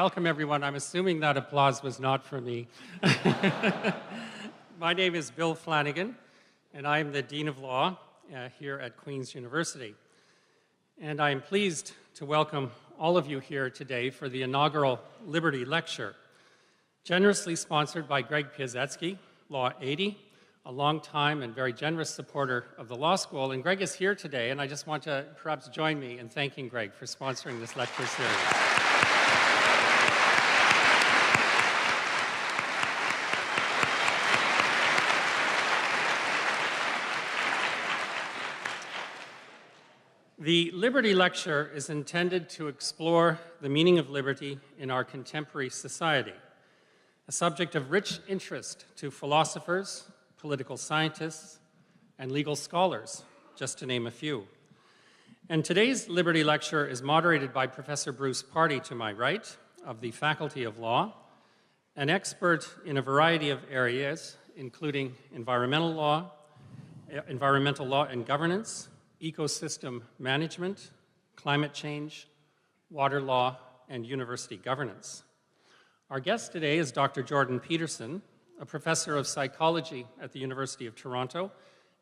Welcome, everyone. I'm assuming that applause was not for me. My name is Bill Flanagan, and I'm the Dean of Law here at Queen's University. And I am pleased to welcome all of you here today for the inaugural Liberty Lecture, generously sponsored by Greg Piasecki, Law 80, a long-time and very generous supporter of the law school. And Greg is here today, and I just want to perhaps join me in thanking Greg for sponsoring this lecture series. The Liberty Lecture is intended to explore the meaning of liberty in our contemporary society, a subject of rich interest to philosophers, political scientists, and legal scholars, just to name a few. And today's Liberty Lecture is moderated by Professor Bruce Party to my right of the Faculty of Law, an expert in a variety of areas, including environmental law and governance, ecosystem management, climate change, water law, and university governance. Our guest today is Dr. Jordan Peterson, a professor of psychology at the University of Toronto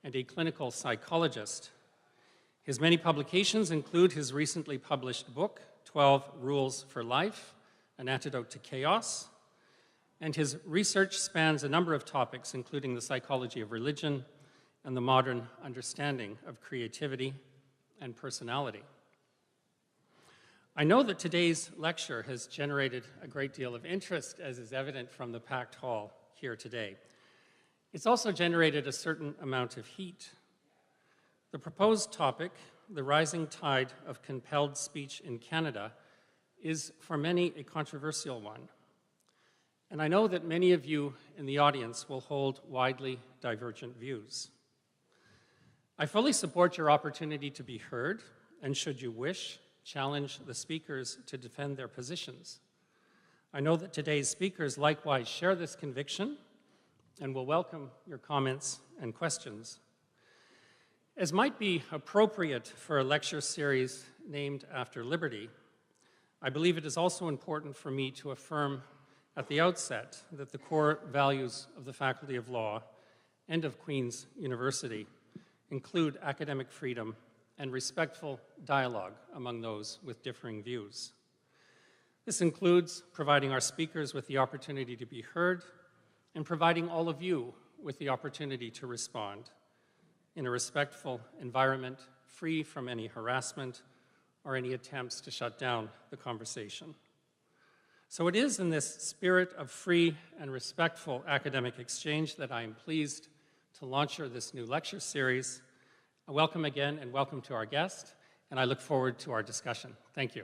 and a clinical psychologist. His many publications include his recently published book, 12 Rules for Life, An Antidote to Chaos, and his research spans a number of topics, including the psychology of religion, and the modern understanding of creativity and personality. I know that today's lecture has generated a great deal of interest, as is evident from the packed hall here today. It's also generated a certain amount of heat. The proposed topic, the rising tide of compelled speech in Canada, is for many a controversial one. And I know that many of you in the audience will hold widely divergent views. I fully support your opportunity to be heard, and should you wish, challenge the speakers to defend their positions. I know that today's speakers likewise share this conviction and will welcome your comments and questions. As might be appropriate for a lecture series named after liberty, I believe it is also important for me to affirm at the outset that the core values of the Faculty of Law and of Queen's University include academic freedom and respectful dialogue among those with differing views. This includes providing our speakers with the opportunity to be heard and providing all of you with the opportunity to respond in a respectful environment, free from any harassment or any attempts to shut down the conversation. So it is in this spirit of free and respectful academic exchange that I am pleased to launch this new lecture series. Welcome again, and welcome to our guest, and I look forward to our discussion. Thank you.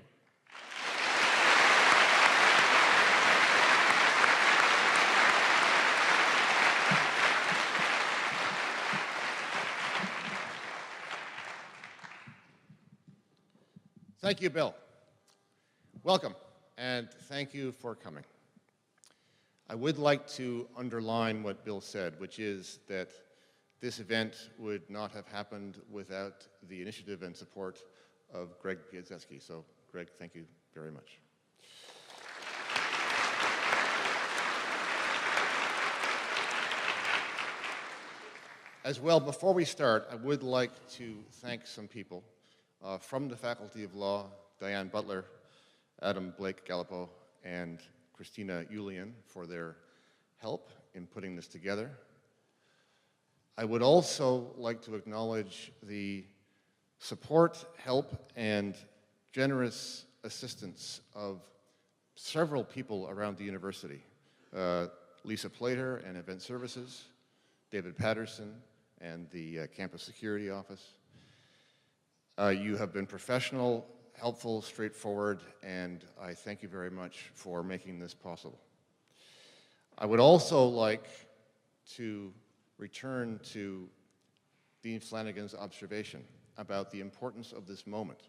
Thank you, Bill. Welcome, and thank you for coming. I would like to underline what Bill said, which is that this event would not have happened without the initiative and support of Greg Piasecki. So, Greg, thank you very much. As well, before we start, I would like to thank some people from the Faculty of Law, Diane Butler, Adam Blake Gallipo, and Christina Yulian for their help in putting this together. I would also like to acknowledge the support, help, and generous assistance of several people around the university. Lisa Plater and Event Services, David Patterson and the Campus Security Office. You have been professional, helpful, straightforward, and I thank you very much for making this possible. I would also like to return to Dean Flanagan's observation about the importance of this moment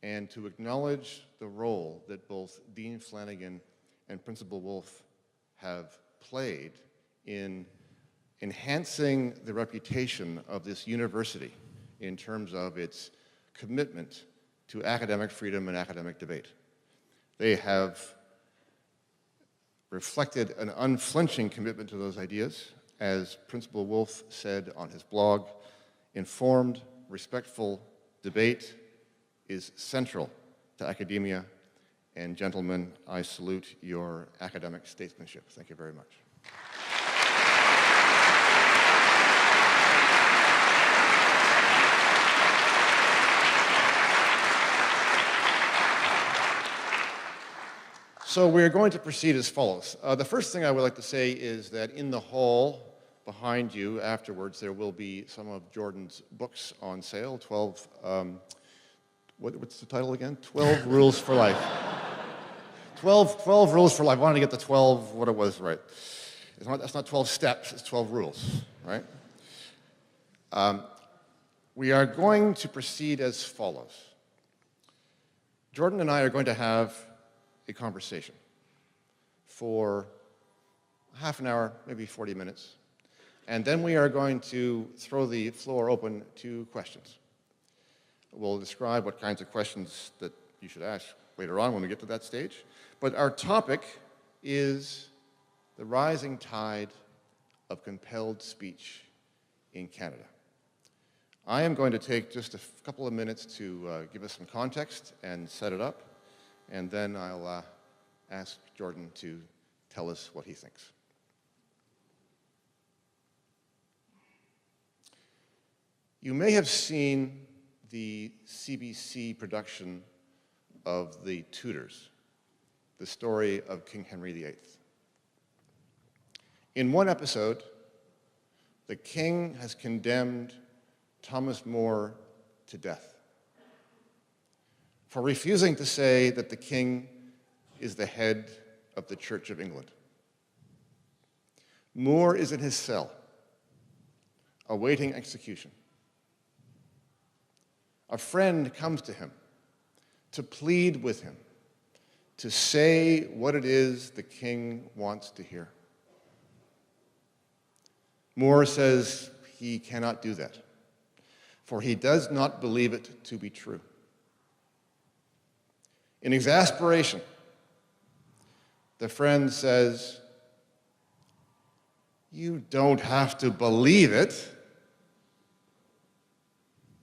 and to acknowledge the role that both Dean Flanagan and Principal Wolf have played in enhancing the reputation of this university in terms of its commitment to academic freedom and academic debate. They have reflected an unflinching commitment to those ideas. As Principal Wolf said on his blog, informed, respectful debate is central to academia. And gentlemen, I salute your academic statesmanship. Thank you very much. So we're going to proceed as follows. The first thing I would like to say is that in the hall behind you afterwards, there will be some of Jordan's books on sale, 12, what's the title again? 12 Rules for Life. 12 Rules for Life. I wanted to get the 12, what it was right. That's not 12 steps, it's 12 rules, right? We are going to proceed as follows. Jordan and I are going to have a conversation for half an hour, maybe 40 minutes. And then we are going to throw the floor open to questions. We'll describe what kinds of questions that you should ask later on when we get to that stage. But our topic is the rising tide of compelled speech in Canada. I am going to take just a couple of minutes to give us some context and set it up, and then I'll ask Jordan to tell us what he thinks. You may have seen the CBC production of The Tudors, the story of King Henry VIII. In one episode, the king has condemned Thomas More to death for refusing to say that the king is the head of the Church of England. More is in his cell, awaiting execution. A friend comes to him to plead with him, to say what it is the king wants to hear. More says he cannot do that, for he does not believe it to be true. In exasperation, the friend says, "You don't have to believe it.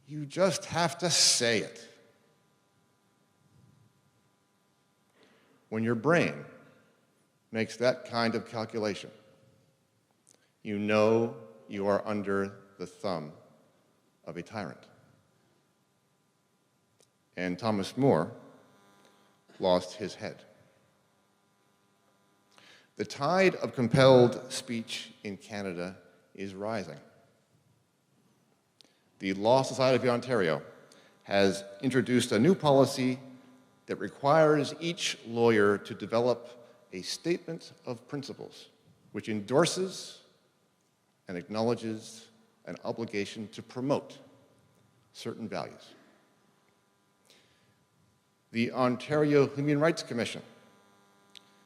You just have to say it." When your brain makes that kind of calculation, you know you are under the thumb of a tyrant. And Thomas More lost his head. The tide of compelled speech in Canada is rising. The Law Society of Ontario has introduced a new policy that requires each lawyer to develop a statement of principles which endorses and acknowledges an obligation to promote certain values. The Ontario Human Rights Commission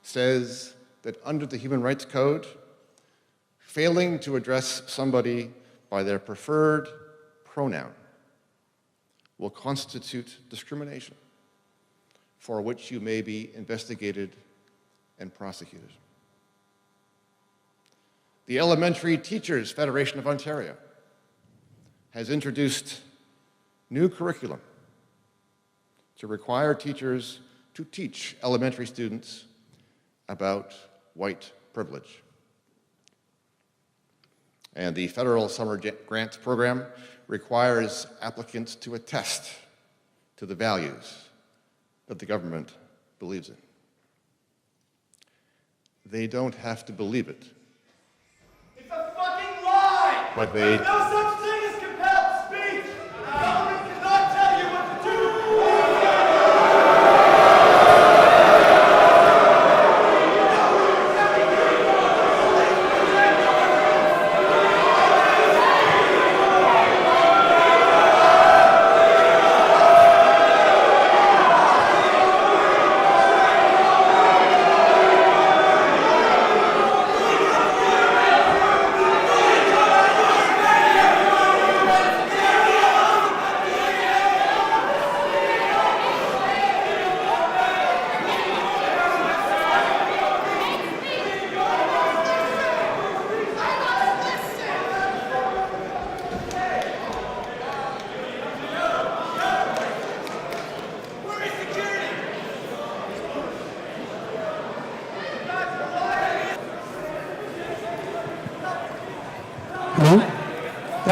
says that under the Human Rights Code, failing to address somebody by their preferred pronoun will constitute discrimination for which you may be investigated and prosecuted. The Elementary Teachers Federation of Ontario has introduced new curriculum to require teachers to teach elementary students about white privilege. And the Federal Summer Grants Program requires applicants to attest to the values that the government believes in. They don't have to believe it. It's a fucking lie! But they... There's no such thing as compelled speech! The government cannot tell you what to do!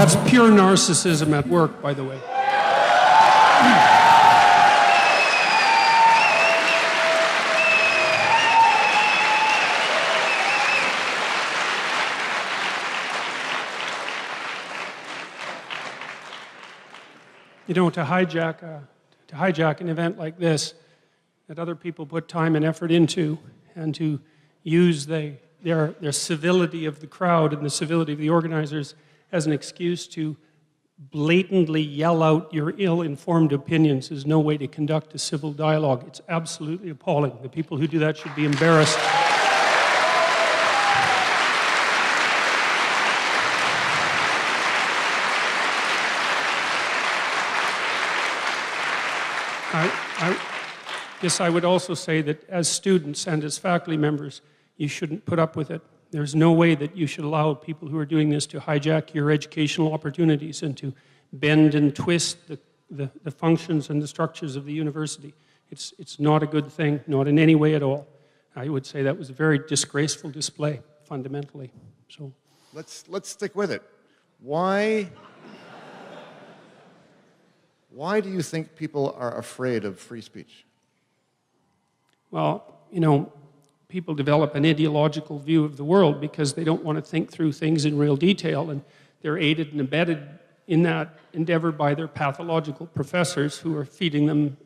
That's pure narcissism at work, by the way. You know, to hijack an event like this that other people put time and effort into, and to use their civility of the crowd and the civility of the organizers as an excuse to blatantly yell out your ill-informed opinions is no way to conduct a civil dialogue. It's absolutely appalling. The people who do that should be embarrassed. I guess I would also say that as students and as faculty members, you shouldn't put up with it. There's no way that you should allow people who are doing this to hijack your educational opportunities and to bend and twist the functions and the structures of the university. It's not a good thing, not in any way at all. I would say that was a very disgraceful display, fundamentally. So let's stick with it. Why do you think people are afraid of free speech? Well, you know, people develop an ideological view of the world because they don't want to think through things in real detail, and they're aided and abetted in that endeavor by their pathological professors who are feeding them,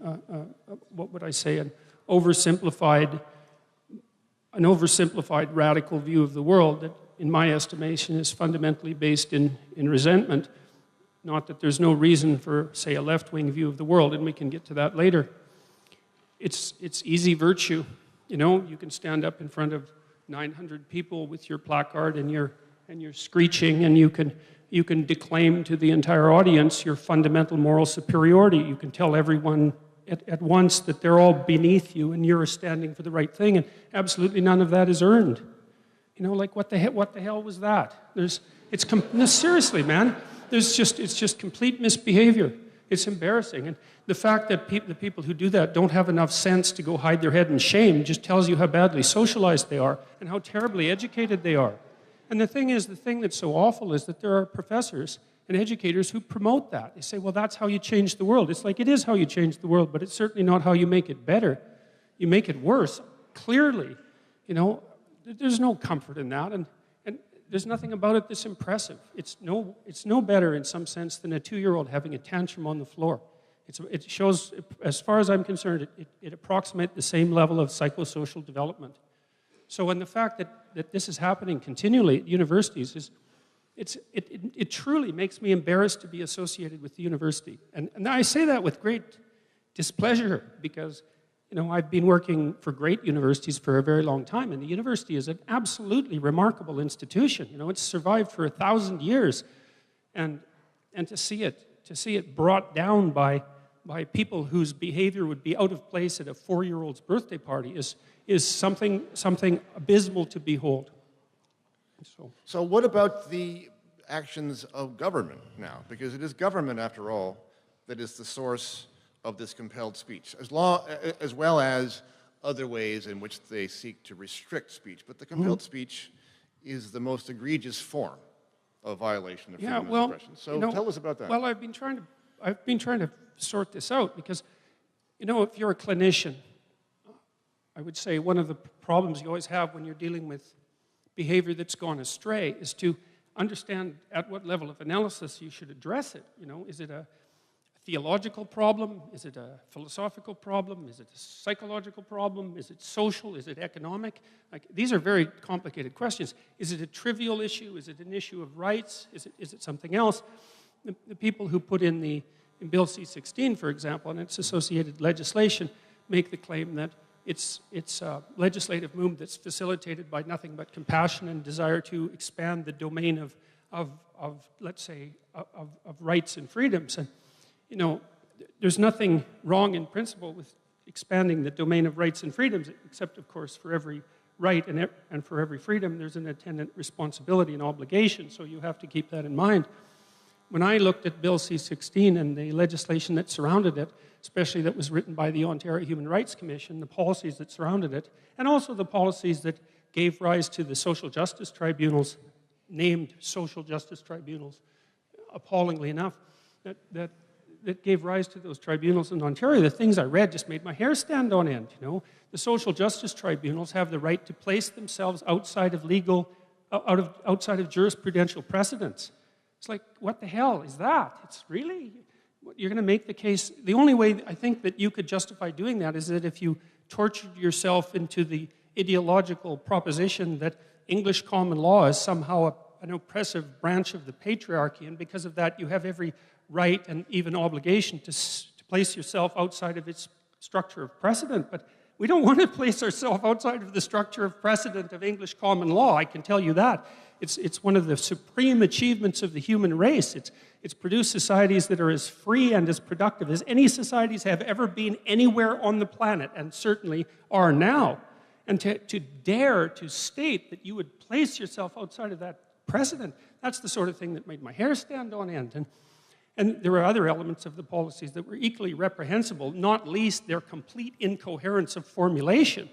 what would I say, an oversimplified radical view of the world that, in my estimation, is fundamentally based in resentment. Not that there's no reason for, say, a left-wing view of the world, and we can get to that later. It's easy virtue. You know, you can stand up in front of 900 people with your placard and your screeching, and you can declaim to the entire audience your fundamental moral superiority. You can tell everyone at once that they're all beneath you and you're standing for the right thing, and absolutely none of that is earned. You know, like what the hell was that? No, seriously, man. It's just complete misbehavior. It's embarrassing. And the fact that the people who do that don't have enough sense to go hide their head in shame just tells you how badly socialized they are and how terribly educated they are. And the thing that's so awful is that there are professors and educators who promote that. They say, well, that's how you change the world. It's like, it is how you change the world, but it's certainly not how you make it better. You make it worse, clearly. You know, there's no comfort in that. And there's nothing about it that's impressive. It's no better in some sense than a 2-year-old having a tantrum on the floor. It shows, as far as I'm concerned, it approximates the same level of psychosocial development. So, and the fact that this is happening continually at universities it truly makes me embarrassed to be associated with the university. And I say that with great displeasure because, you know, I've been working for great universities for a very long time, and the university is an absolutely remarkable institution. You know, it's survived for 1,000 years, and to see it brought down by people whose behavior would be out of place at a 4-year-old's birthday party is something abysmal to behold. So what about the actions of government now? Because it is government, after all, that is the source of this compelled speech, as well as other ways in which they seek to restrict speech. But the compelled speech is the most egregious form of violation of freedom of expression. So tell us about that. Well, I've been trying to sort this out because, you know, if you're a clinician, I would say one of the problems you always have when you're dealing with behavior that's gone astray is to understand at what level of analysis you should address it. You know, is it a theological problem? Is it a philosophical problem? Is it a psychological problem? Is it social? Is it economic? Like, these are very complicated questions. Is it a trivial issue? Is it an issue of rights? Is it something else? The people who put in Bill C-16, for example, and its associated legislation, make the claim that it's a legislative movement that's facilitated by nothing but compassion and desire to expand the domain of let's say, of rights and freedoms. And, you know, there's nothing wrong in principle with expanding the domain of rights and freedoms, except, of course, for every right and for every freedom, there's an attendant responsibility and obligation, so you have to keep that in mind. When I looked at Bill C-16 and the legislation that surrounded it, especially that was written by the Ontario Human Rights Commission, the policies that surrounded it, and also the policies that gave rise to the social justice tribunals, named social justice tribunals, appallingly enough, that gave rise to those tribunals in Ontario. The things I read just made my hair stand on end, you know. The social justice tribunals have the right to place themselves outside of outside of jurisprudential precedents. It's like, what the hell is that? It's really, you're going to make the case. The only way I think that you could justify doing that is that if you tortured yourself into the ideological proposition that English common law is somehow an oppressive branch of the patriarchy, and because of that you have every right and even obligation to place yourself outside of its structure of precedent. But we don't want to place ourselves outside of the structure of precedent of English common law, I can tell you that. It's one of the supreme achievements of the human race. It's produced societies that are as free and as productive as any societies have ever been anywhere on the planet, and certainly are now. And to dare to state that you would place yourself outside of that precedent, that's the sort of thing that made my hair stand on end. And there are other elements of the policies that were equally reprehensible, not least their complete incoherence of formulation.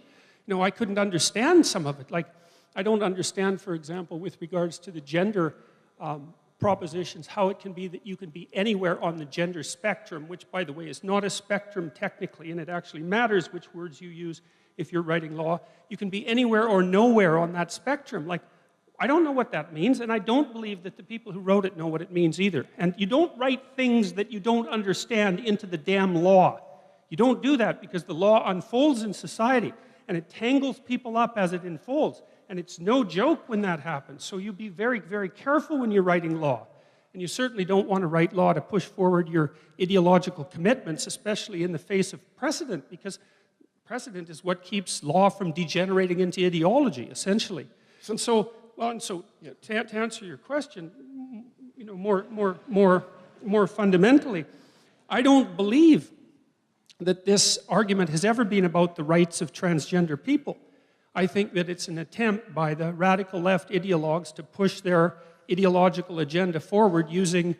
You know, I couldn't understand some of it. Like, I don't understand, for example, with regards to the gender propositions, how it can be that you can be anywhere on the gender spectrum, which, by the way, is not a spectrum technically, and it actually matters which words you use if you're writing law. You can be anywhere or nowhere on that spectrum. Like, I don't know what that means, and I don't believe that the people who wrote it know what it means either. And you don't write things that you don't understand into the damn law. You don't do that because the law unfolds in society, and it tangles people up as it unfolds. And it's no joke when that happens. So you be very, very careful when you're writing law. And you certainly don't want to write law to push forward your ideological commitments, especially in the face of precedent, because precedent is what keeps law from degenerating into ideology, essentially. And so to answer your question, you know, more fundamentally, I don't believe that this argument has ever been about the rights of transgender people. I think that it's an attempt by the radical left ideologues to push their ideological agenda forward using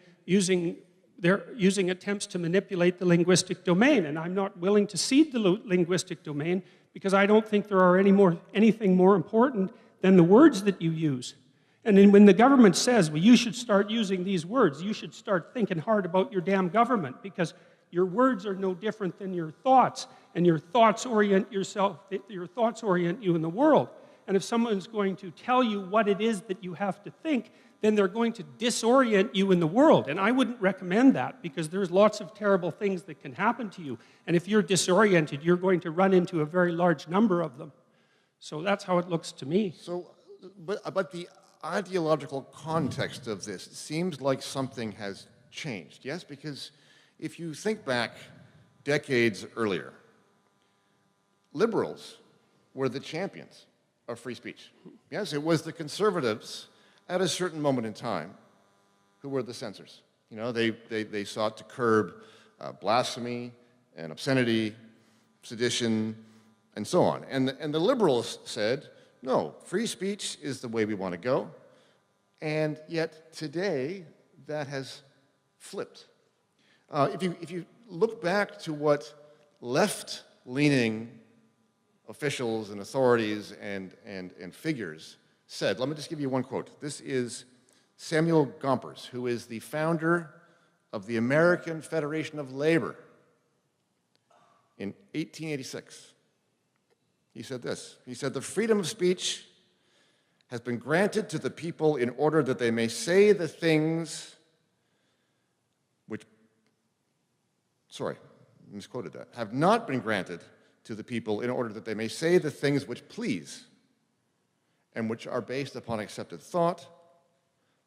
attempts to manipulate the linguistic domain. And I'm not willing to cede the linguistic domain because I don't think there are anything more important than the words that you use. And then when the government says, well, you should start using these words, you should start thinking hard about your damn government, because your words are no different than your thoughts, and your thoughts orient you in the world. And if someone's going to tell you what it is that you have to think, then they're going to disorient you in the world. And I wouldn't recommend that, because there's lots of terrible things that can happen to you. And if you're disoriented, you're going to run into a very large number of them. So that's how it looks to me. So, but the ideological context of this seems like something has changed, yes? Because if you think back decades earlier, liberals were the champions of free speech. Yes, it was the conservatives at a certain moment in time who were the censors. You know, they sought to curb blasphemy and obscenity, sedition, and so on. And the liberals said, no, free speech is the way we want to go. And yet today, that has flipped. If you look back to what left-leaning officials and authorities and figures said, let me just give you one quote. This is Samuel Gompers, who is the founder of the American Federation of Labor in 1886. He said this. He said, the freedom of speech has been granted to the people in order that they may say the things which, sorry, I misquoted that, have not been granted to the people in order that they may say the things which please and which are based upon accepted thought,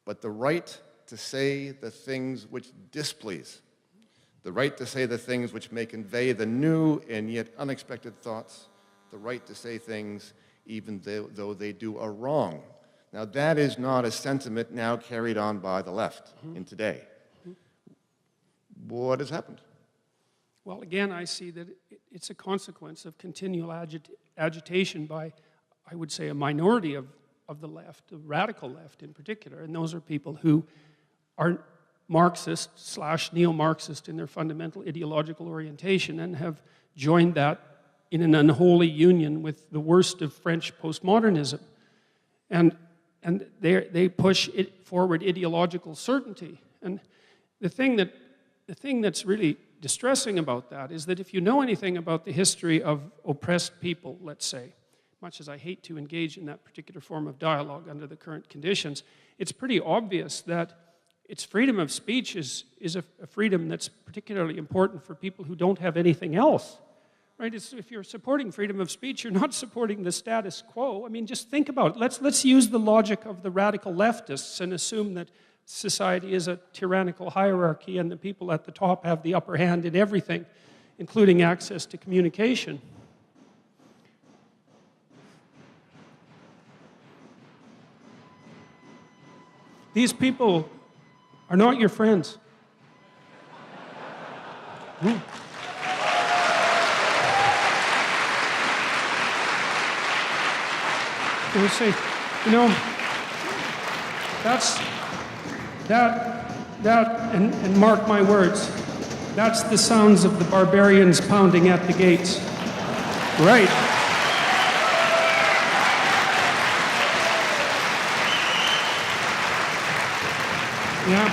but the right to say the things which displease, the right to say the things which may convey the new and yet unexpected thoughts, the right to say things even though they do a wrong. Now, that is not a sentiment now carried on by the left in today. What has happened? Well, again, I see that it's a consequence of continual agitation by, I would say, a minority of the left, the radical left in particular, and those are people who are Marxist/neo-Marxist in their fundamental ideological orientation and have joined that in an unholy union with the worst of French postmodernism. And they push forward ideological certainty. And the thing that's really distressing about that is that if you know anything about the history of oppressed people, let's say, much as I hate to engage in that particular form of dialogue under the current conditions, it's pretty obvious that its freedom of speech is a freedom that's particularly important for people who don't have anything else. Right? If you're supporting freedom of speech, you're not supporting the status quo. I mean, just think about it. Let's use the logic of the radical leftists and assume that society is a tyrannical hierarchy and the people at the top have the upper hand in everything, including access to communication. These people are not your friends. They say, you know, and mark my words, that's the sounds of the barbarians pounding at the gates. Right. Yeah,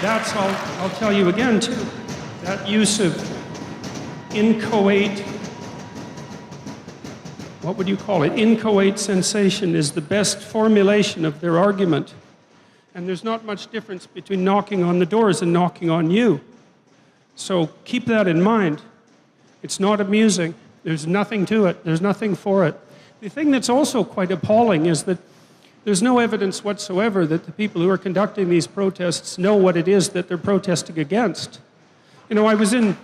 that's, I'll tell you again too, that use of inchoate, what would you call it? Inchoate sensation is the best formulation of their argument. And there's not much difference between knocking on the doors and knocking on you. So keep that in mind. It's not amusing. There's nothing to it. There's nothing for it. The thing that's also quite appalling is that there's no evidence whatsoever that the people who are conducting these protests know what it is that they're protesting against. You know, I was in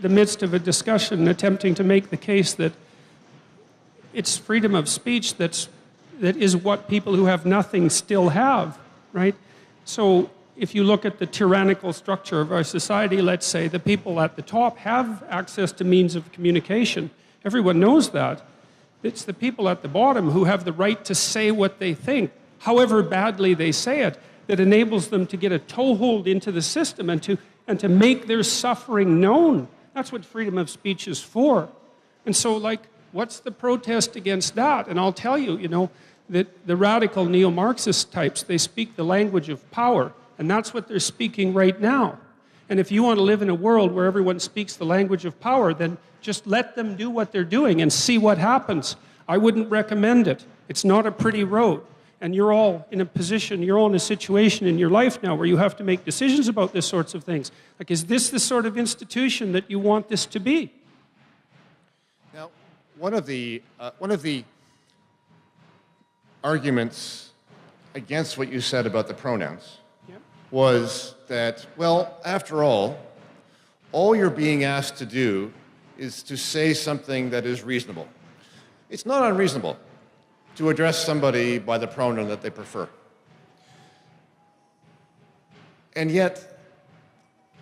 the midst of a discussion attempting to make the case that it's freedom of speech that is what people who have nothing still have, right? So if you look at the tyrannical structure of our society, let's say, the people at the top have access to means of communication. Everyone knows that. It's the people at the bottom who have the right to say what they think, however badly they say it, that enables them to get a toehold into the system and to make their suffering known. That's what freedom of speech is for. And so, like, what's the protest against that? And I'll tell you, you know, that the radical neo-Marxist types, they speak the language of power, and that's what they're speaking right now. And if you want to live in a world where everyone speaks the language of power, then just let them do what they're doing and see what happens. I wouldn't recommend it. It's not a pretty road. And you're all in a position, you're all in a situation in your life now where you have to make decisions about this sorts of things. Like, is this the sort of institution that you want this to be? Now, one of the arguments against what you said about the pronouns was that, well, after all you're being asked to do is to say something that is reasonable. It's not unreasonable to address somebody by the pronoun that they prefer. And yet,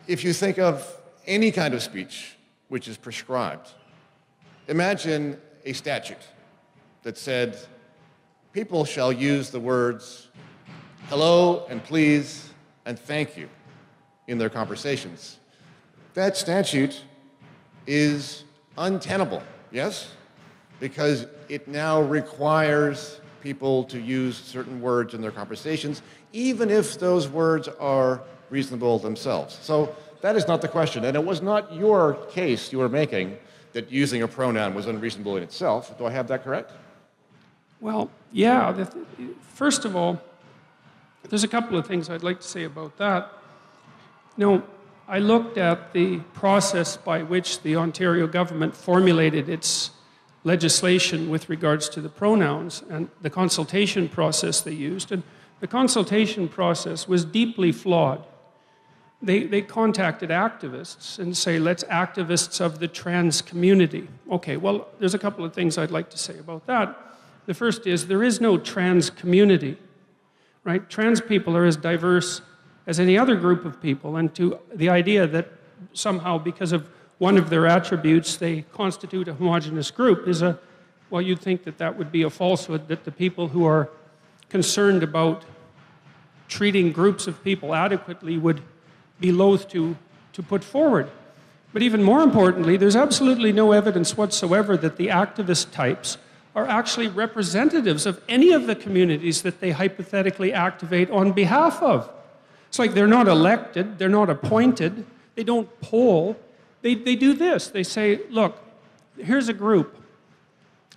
if you think of any kind of speech which is prescribed, imagine a statute that said, people shall use the words hello and please and thank you in their conversations. That statute is untenable, yes? Because it now requires people to use certain words in their conversations, even if those words are reasonable themselves. So that is not the question, and it was not your case you were making that using a pronoun was unreasonable in itself. Do I have that correct? Well, yeah. First of all, there's a couple of things I'd like to say about that. You know, I looked at the process by which the Ontario government formulated its legislation with regards to the pronouns and the consultation process they used. And the consultation process was deeply flawed. They contacted activists and say, let's activists of the trans community. Okay, well, there's a couple of things I'd like to say about that. The first is there is no trans community, right? Trans people are as diverse as any other group of people, and to the idea that somehow because of one of their attributes they constitute a homogeneous group is well, you'd think that that would be a falsehood, that the people who are concerned about treating groups of people adequately would be loath to put forward. But even more importantly, there's absolutely no evidence whatsoever that the activist types are actually representatives of any of the communities that they hypothetically activate on behalf of. It's like they're not elected, they're not appointed, they don't poll. They do this. They say, look, here's a group.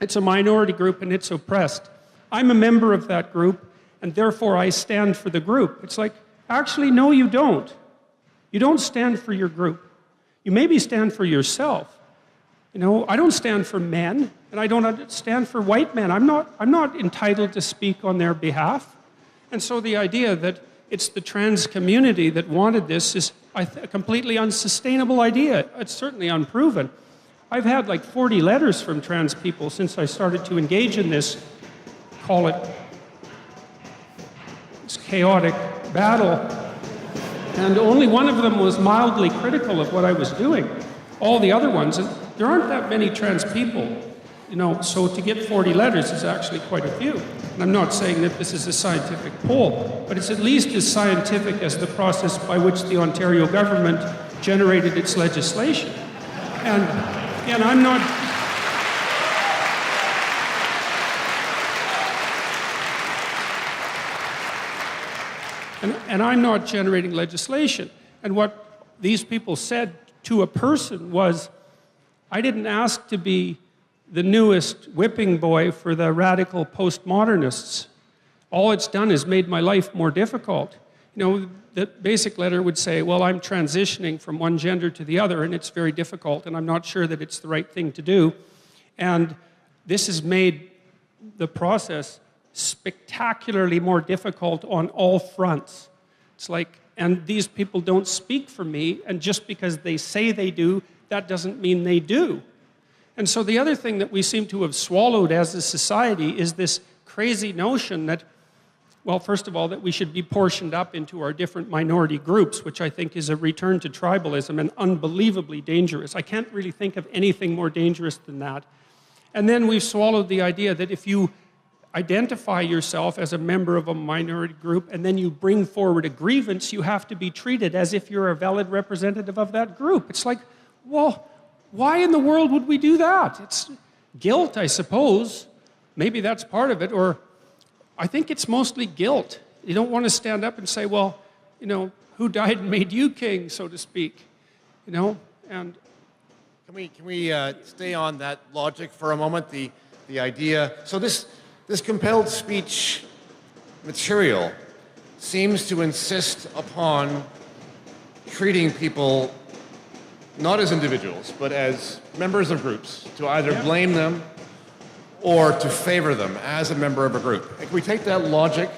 It's a minority group and it's oppressed. I'm a member of that group and therefore I stand for the group. It's like, actually, no, you don't. You don't stand for your group. You maybe stand for yourself. You know, I don't stand for men, and I don't stand for white men. I'm not entitled to speak on their behalf. And so the idea that it's the trans community that wanted this is a completely unsustainable idea. It's certainly unproven. I've had like 40 letters from trans people since I started to engage in this, call it this chaotic battle. And only one of them was mildly critical of what I was doing. All the other ones, and there aren't that many trans people, you know, so to get 40 letters is actually quite a few. And I'm not saying that this is a scientific poll, but it's at least as scientific as the process by which the Ontario government generated its legislation. And again, I'm not... And I'm not generating legislation. And what these people said to a person was, I didn't ask to be the newest whipping boy for the radical postmodernists. All it's done is made my life more difficult. You know, the basic letter would say, well, I'm transitioning from one gender to the other, and it's very difficult, and I'm not sure that it's the right thing to do. And this has made the process spectacularly more difficult on all fronts. It's like, and these people don't speak for me, and just because they say they do, that doesn't mean they do. And so the other thing that we seem to have swallowed as a society is this crazy notion that, well, first of all, that we should be portioned up into our different minority groups, which I think is a return to tribalism and unbelievably dangerous. I can't really think of anything more dangerous than that. And then we've swallowed the idea that if you identify yourself as a member of a minority group and then you bring forward a grievance, you have to be treated as if you're a valid representative of that group. It's like, well, why in the world would we do that? It's guilt, I suppose. Maybe that's part of it, or I think it's mostly guilt. You don't want to stand up and say, well, you know, who died and made you king, so to speak, you know? And Can we stay on that logic for a moment? The idea, so this compelled speech material seems to insist upon treating people not as individuals, but as members of groups, to either blame them or to favor them as a member of a group. If we take that logic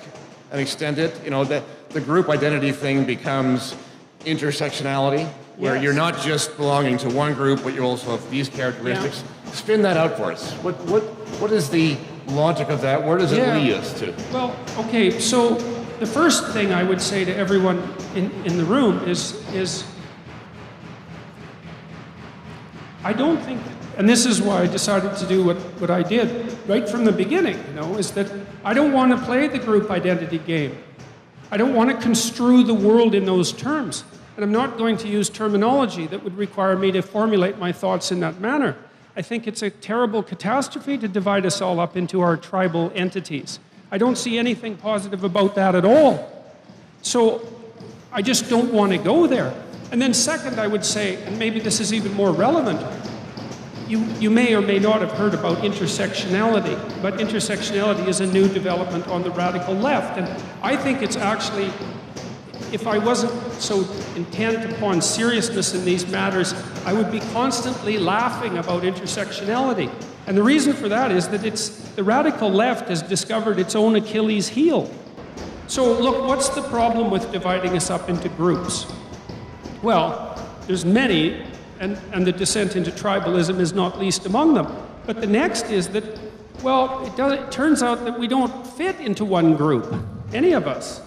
and extend it, you know, the group identity thing becomes intersectionality, where you're not just belonging to one group, but you also have these characteristics. Yeah. Spin that out for us. What is the logic of that? Where does it lead us to? Well, okay, so the first thing I would say to everyone in the room is I don't think, and this is why I decided to do what I did right from the beginning, you know, is that I don't want to play the group identity game. I don't want to construe the world in those terms. And I'm not going to use terminology that would require me to formulate my thoughts in that manner. I think it's a terrible catastrophe to divide us all up into our tribal entities. I don't see anything positive about that at all. So I just don't want to go there. And then second, I would say, and maybe this is even more relevant, you may or may not have heard about intersectionality, but intersectionality is a new development on the radical left. And I think it's actually, if I wasn't so intent upon seriousness in these matters, I would be constantly laughing about intersectionality. And the reason for that is that the radical left has discovered its own Achilles heel. So look, what's the problem with dividing us up into groups? Well, there's many, and the descent into tribalism is not least among them. But the next is that, well, it turns out that we don't fit into one group, any of us.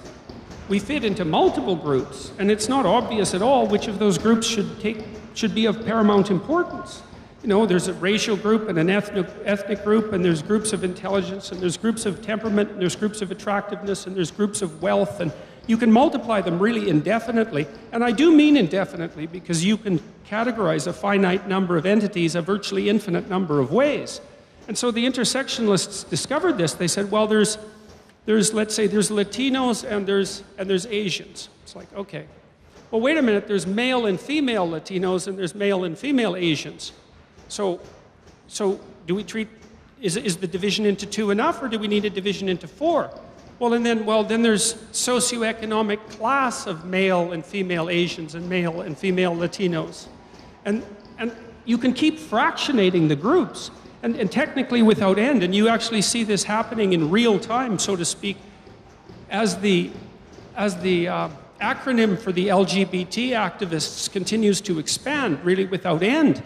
We fit into multiple groups, and it's not obvious at all which of those groups should be of paramount importance. You know, there's a racial group and an ethnic group, and there's groups of intelligence, and there's groups of temperament, and there's groups of attractiveness, and there's groups of wealth, and You can multiply them really indefinitely, and I do mean indefinitely because you can categorize a finite number of entities a virtually infinite number of ways. And so the intersectionalists discovered this. They said, well, let's say there's Latinos and there's Asians. It's like, okay. Well, wait a minute, there's male and female Latinos and there's male and female Asians. So do we treat, is the division into 2 enough, or do we need a division into 4? Well, then there's socioeconomic class of male and female Asians and male and female Latinos. And you can keep fractionating the groups, and technically without end, and you actually see this happening in real time, so to speak, as the acronym for the LGBT activists continues to expand, really without end.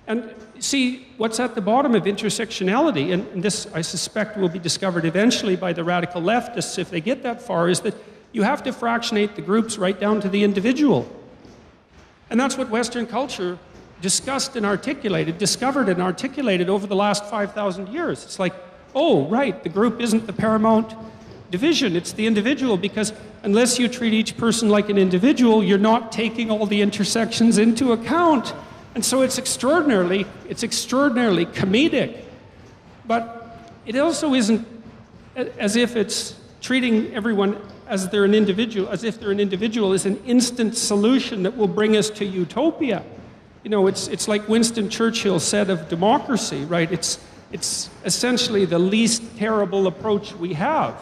And see, what's at the bottom of intersectionality, and this I suspect will be discovered eventually by the radical leftists if they get that far, is that you have to fractionate the groups right down to the individual. And that's what Western culture discussed and articulated, discovered and articulated over the last 5,000 years. It's like, oh, right, the group isn't the paramount division, it's the individual, because unless you treat each person like an individual, you're not taking all the intersections into account. And so it's extraordinarily comedic. But it also isn't as if it's treating everyone as they're an individual, as if they're an individual is an instant solution that will bring us to utopia. You know, it's like Winston Churchill said of democracy, right? It's essentially the least terrible approach we have.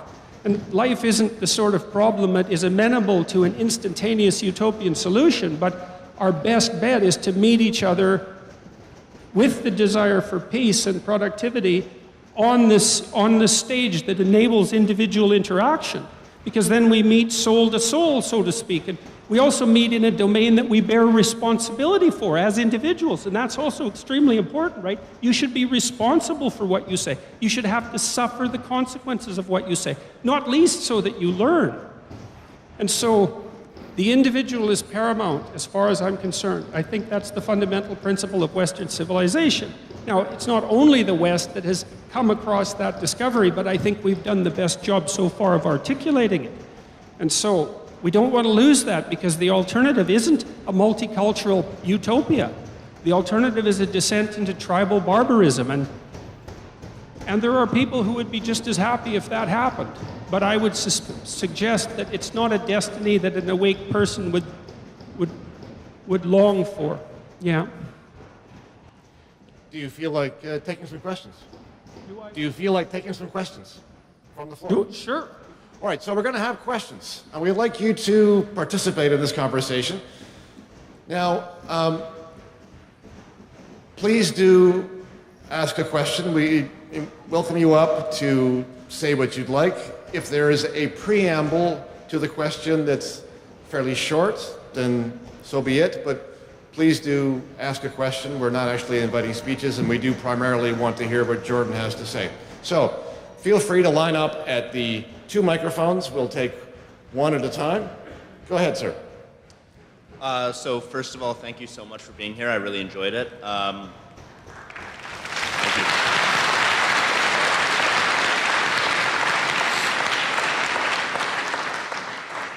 And life isn't the sort of problem that is amenable to an instantaneous utopian solution, but our best bet is to meet each other with the desire for peace and productivity on the stage that enables individual interaction. Because then we meet soul to soul, so to speak. And we also meet in a domain that we bear responsibility for as individuals. And that's also extremely important, right? You should be responsible for what you say. You should have to suffer the consequences of what you say, not least so that you learn. And so the individual is paramount as far as I'm concerned. I think that's the fundamental principle of Western civilization. Now, it's not only the West that has come across that discovery, but I think we've done the best job so far of articulating it. And so we don't want to lose that, because the alternative isn't a multicultural utopia. The alternative is a descent into tribal barbarism. And there are people who would be just as happy if that happened. But I would suggest that it's not a destiny that an awake person would long for. Yeah. Do you feel like taking some questions? Do you feel like taking some questions from the floor? Sure. All right, so we're going to have questions, and we'd like you to participate in this conversation. Now, please do ask a question. We welcome you up to say what you'd like. If there is a preamble to the question that's fairly short, then so be it, but please do ask a question. We're not actually inviting speeches, and we do primarily want to hear what Jordan has to say. So feel free to line up at the 2 microphones. We'll take one at a time. Go ahead, sir. So first of all, thank you so much for being here. I really enjoyed it. Thank you.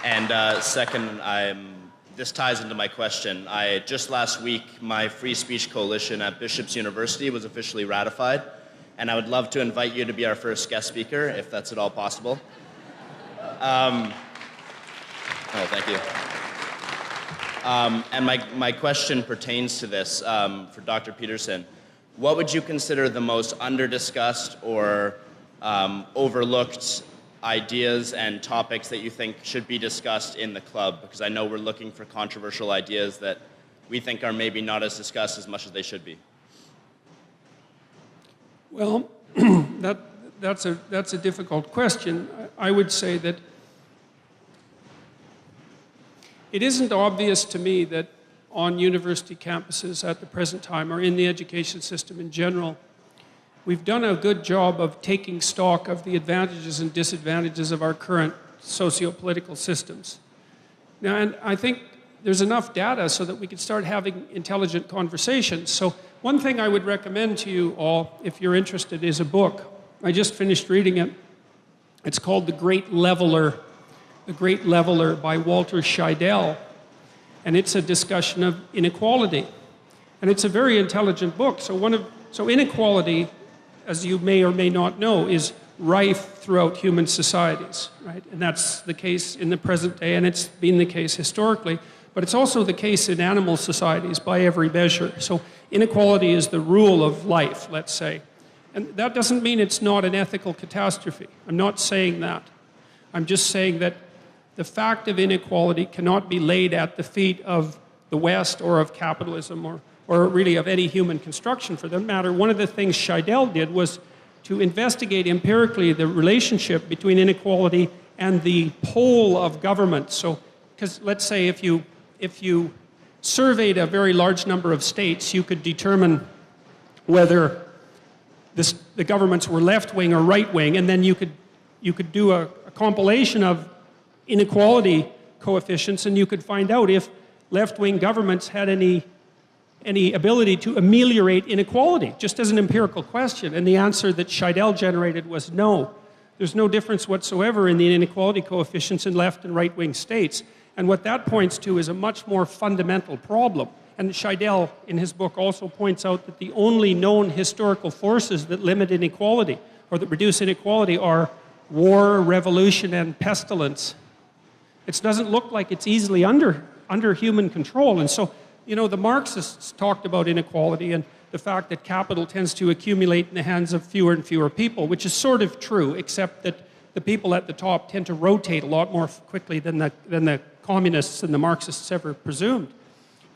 And second, this ties into my question. Just last week, my Free Speech Coalition at Bishop's University was officially ratified, and I would love to invite you to be our first guest speaker, if that's at all possible. Thank you. And my question pertains to this for Dr. Peterson. What would you consider the most under-discussed or overlooked ideas and topics that you think should be discussed in the club? Because I know we're looking for controversial ideas that we think are maybe not as discussed as much as they should be. Well, that's a difficult question. I would say that it isn't obvious to me that on university campuses at the present time, or in the education system in general, we've done a good job of taking stock of the advantages and disadvantages of our current socio-political systems. Now, and I think there's enough data so that we can start having intelligent conversations. So one thing I would recommend to you all, if you're interested, is a book. I just finished reading it. It's called The Great Leveler The Great Leveler by Walter Scheidel. And it's a discussion of inequality. And it's a very intelligent book. So inequality, as you may or may not know, is rife throughout human societies, right? And that's the case in the present day, and it's been the case historically. But it's also the case in animal societies by every measure. So inequality is the rule of life, let's say. And that doesn't mean it's not an ethical catastrophe. I'm not saying that. I'm just saying that the fact of inequality cannot be laid at the feet of the West or of capitalism or really of any human construction for that matter. One of the things Scheidel did was to investigate empirically the relationship between inequality and the pole of government. So, because let's say if you surveyed a very large number of states, you could determine whether the governments were left-wing or right-wing, and then you could do a compilation of inequality coefficients, and you could find out if left-wing governments had any ability to ameliorate inequality, just as an empirical question. And the answer that Scheidel generated was no. There's no difference whatsoever in the inequality coefficients in left and right-wing states. And what that points to is a much more fundamental problem. And Scheidel, in his book, also points out that the only known historical forces that limit inequality or that reduce inequality are war, revolution, and pestilence. It doesn't look like it's easily under human control. And so, you know, the Marxists talked about inequality and the fact that capital tends to accumulate in the hands of fewer and fewer people, which is sort of true, except that the people at the top tend to rotate a lot more quickly than the communists and the Marxists ever presumed.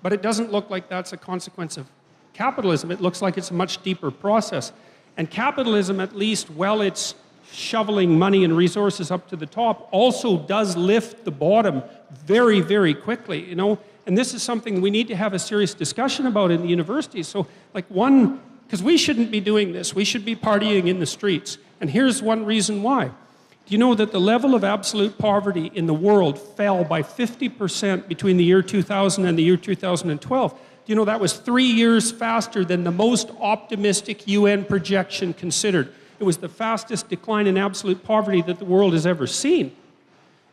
But it doesn't look like that's a consequence of capitalism. It looks like it's a much deeper process. And capitalism, at least while it's shoveling money and resources up to the top, also does lift the bottom very, very quickly, you know. And this is something we need to have a serious discussion about in the universities. So, because we shouldn't be doing this. We should be partying in the streets. And here's one reason why. Do you know that the level of absolute poverty in the world fell by 50% between the year 2000 and the year 2012? Do you know that was 3 years faster than the most optimistic UN projection considered? It was the fastest decline in absolute poverty that the world has ever seen.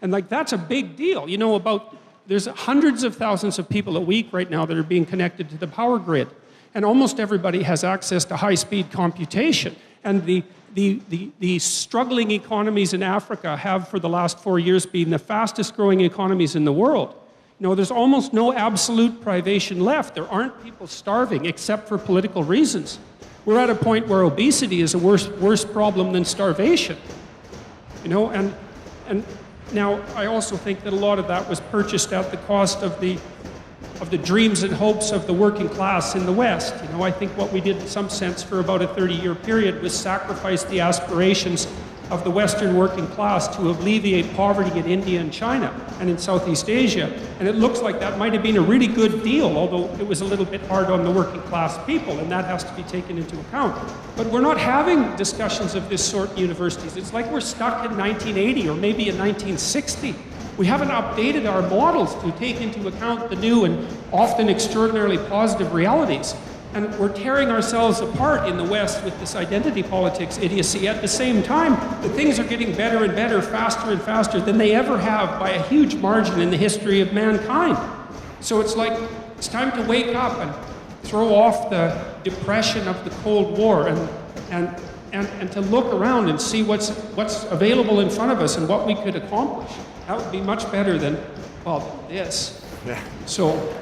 And that's a big deal. You know, there's hundreds of thousands of people a week right now that are being connected to the power grid. And almost everybody has access to high-speed computation. And the struggling economies in Africa have for the last 4 years been the fastest growing economies in the world. You know, there's almost no absolute privation left. There aren't people starving except for political reasons. We're at a point where obesity is a worse problem than starvation. You know, and now I also think that a lot of that was purchased at the cost of the dreams and hopes of the working class in the West. You know, I think what we did in some sense for about a 30-year period was sacrifice the aspirations of the Western working class to alleviate poverty in India and China and in Southeast Asia. And it looks like that might have been a really good deal, although it was a little bit hard on the working class people, and that has to be taken into account. But we're not having discussions of this sort in universities. It's like we're stuck in 1980 or maybe in 1960. We haven't updated our models to take into account the new and often extraordinarily positive realities. And we're tearing ourselves apart in the West with this identity politics idiocy. At the same time, the things are getting better and better, faster and faster than they ever have by a huge margin in the history of mankind. So it's like, it's time to wake up and throw off the depression of the Cold War and to look around and see what's available in front of us and what we could accomplish. That would be much better than, well, this. Yeah. So.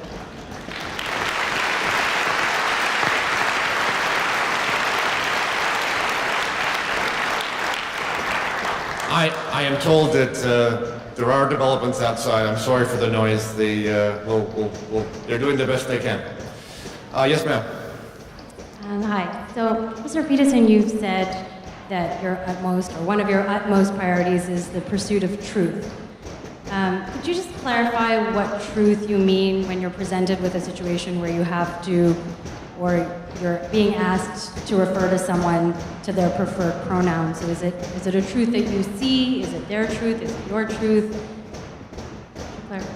I am told that there are developments outside. I'm sorry for the noise. They're doing the best they can. Yes, ma'am. Hi. So, Mr. Peterson, you've said that your utmost, or one of your utmost priorities is the pursuit of truth. Could you just clarify what truth you mean when you're presented with a situation where you have to, or you're being asked to refer to someone to their preferred pronoun? So is it a truth that you see? Is it their truth? Is it your truth? Clarify.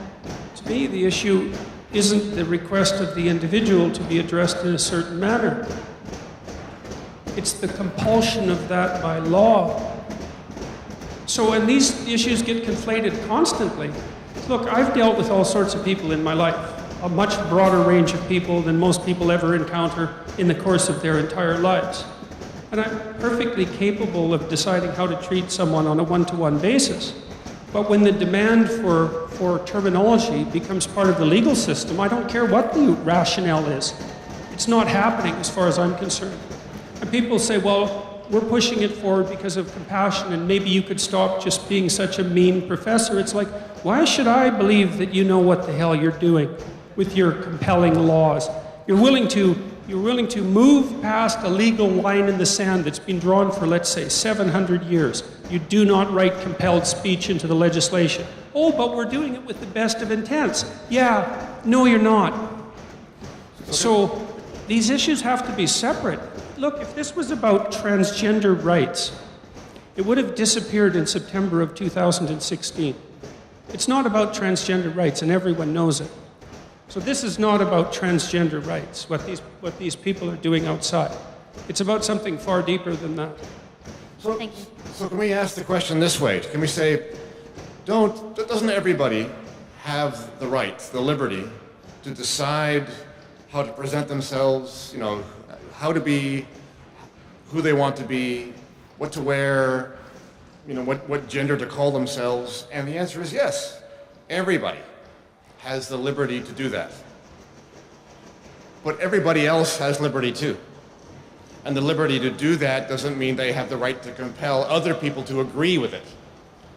To me, the issue isn't the request of the individual to be addressed in a certain manner. It's the compulsion of that by law. So, and these issues get conflated constantly. Look, I've dealt with all sorts of people in my life, a much broader range of people than most people ever encounter in the course of their entire lives. And I'm perfectly capable of deciding how to treat someone on a one-to-one basis. But when the demand for terminology becomes part of the legal system, I don't care what the rationale is. It's not happening as far as I'm concerned. And people say, well, we're pushing it forward because of compassion, and maybe you could stop just being such a mean professor. It's like, why should I believe that you know what the hell you're doing with your compelling laws? You're willing to move past a legal line in the sand that's been drawn for, let's say, 700 years. You do not write compelled speech into the legislation. Oh, but we're doing it with the best of intents. Yeah, no, you're not. So these issues have to be separate. Look, if this was about transgender rights, it would have disappeared in September of 2016. It's not about transgender rights, and everyone knows it. So this is not about transgender rights, what these people are doing outside. It's about something far deeper than that. Thank you. So can we ask the question this way? Can we say, doesn't everybody have the right, the liberty, to decide how to present themselves, you know, how to be who they want to be, what to wear, you know, what gender to call themselves? And the answer is yes. Everybody has the liberty to do that. But everybody else has liberty too. And the liberty to do that doesn't mean they have the right to compel other people to agree with it.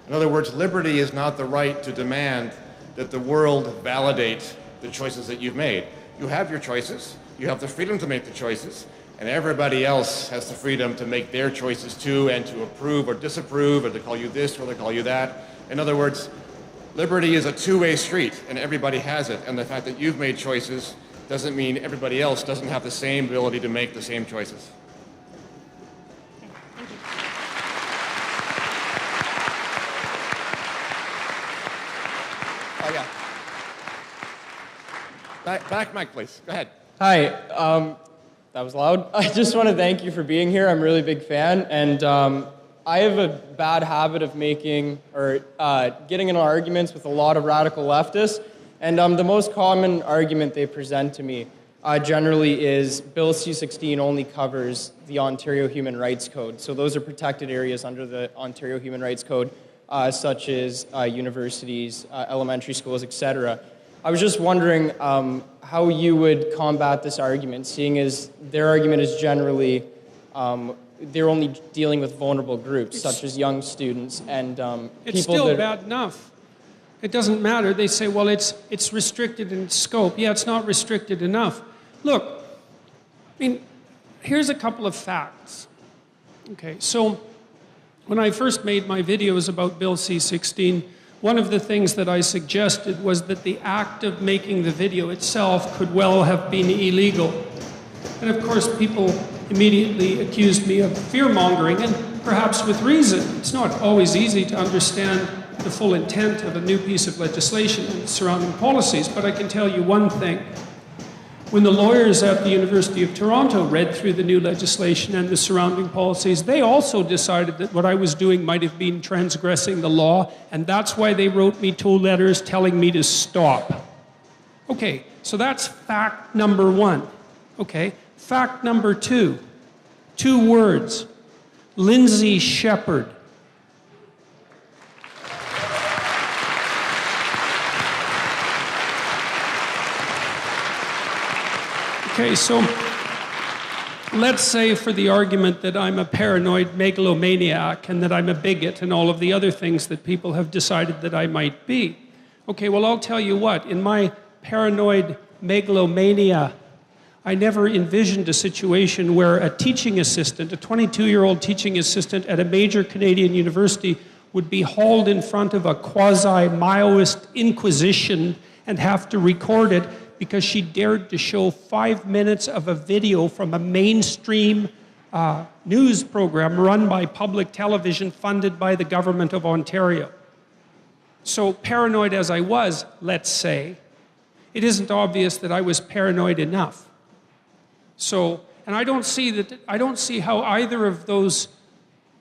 In other words, liberty is not the right to demand that the world validate the choices that you've made. You have your choices, you have the freedom to make the choices, and everybody else has the freedom to make their choices too, and to approve or disapprove, or to call you this or to call you that. In other words, liberty is a two-way street, and everybody has it. And the fact that you've made choices doesn't mean everybody else doesn't have the same ability to make the same choices. Thank you. Oh, yeah. Back mic, please. Go ahead. Hi, that was loud. I just want to thank you for being here. I'm a really big fan, and I have a bad habit of getting in arguments with a lot of radical leftists, and the most common argument they present to me generally is Bill C-16 only covers the Ontario Human Rights Code. So those are protected areas under the Ontario Human Rights Code, such as universities, elementary schools, etc. I was just wondering how you would combat this argument, seeing as their argument is generally they're only dealing with vulnerable groups, such as young students and It's people still that... bad enough. It doesn't matter. They say, well, it's restricted in scope. Yeah, it's not restricted enough. Look, I mean, here's a couple of facts. Okay, so when I first made my videos about Bill C-16, one of the things that I suggested was that the act of making the video itself could well have been illegal. And of course, people immediately accused me of fear-mongering, and perhaps with reason. It's not always easy to understand the full intent of a new piece of legislation and surrounding policies, but I can tell you one thing. When the lawyers at the University of Toronto read through the new legislation and the surrounding policies, they also decided that what I was doing might have been transgressing the law, and that's why they wrote me 2 letters telling me to stop. Okay, so that's fact number 1. Okay, fact number 2, 2 words, Lindsay Shepherd. Okay, so let's say for the argument that I'm a paranoid megalomaniac and that I'm a bigot and all of the other things that people have decided that I might be. Okay, well, I'll tell you what, in my paranoid megalomania, I never envisioned a situation where a teaching assistant, a 22-year-old teaching assistant at a major Canadian university would be hauled in front of a quasi-Maoist inquisition and have to record it because she dared to show 5 minutes of a video from a mainstream news program run by public television funded by the government of Ontario. So paranoid as I was, let's say, it isn't obvious that I was paranoid enough. So, and I don't see how either of those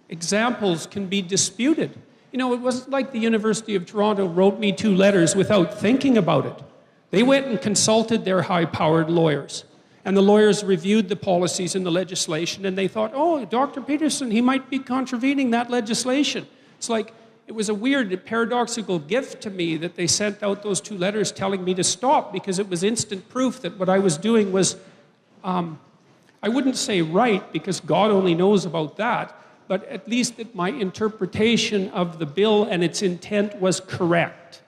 examples can be disputed. You know, it wasn't like the University of Toronto wrote me 2 letters without thinking about it. They went and consulted their high-powered lawyers. And the lawyers reviewed the policies and the legislation, and they thought, oh, Dr. Peterson, he might be contravening that legislation. It's like, it was a weird, paradoxical gift to me that they sent out those 2 letters telling me to stop, because it was instant proof that what I was doing was, I wouldn't say right, because God only knows about that, but at least that my interpretation of the bill and its intent was correct.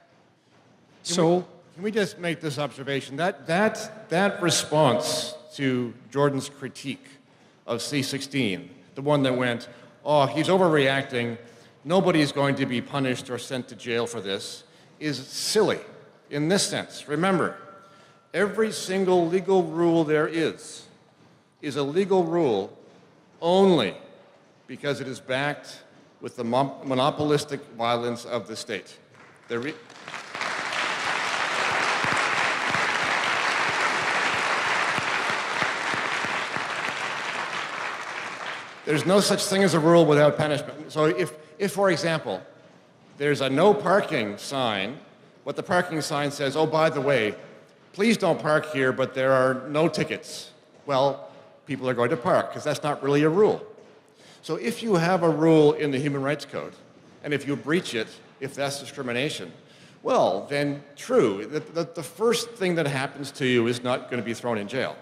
So... Can we just make this observation? That response to Jordan's critique of C-16, the one that went, oh, he's overreacting, nobody's going to be punished or sent to jail for this, is silly in this sense. Remember, every single legal rule there is a legal rule only because it is backed with the monopolistic violence of the state. There's no such thing as a rule without punishment. So if, for example, there's a no parking sign, but the parking sign says, oh, by the way, please don't park here, but there are no tickets. Well, people are going to park, because that's not really a rule. So if you have a rule in the Human Rights Code, and if you breach it, if that's discrimination, well, then true, the first thing that happens to you is not going to be thrown in jail.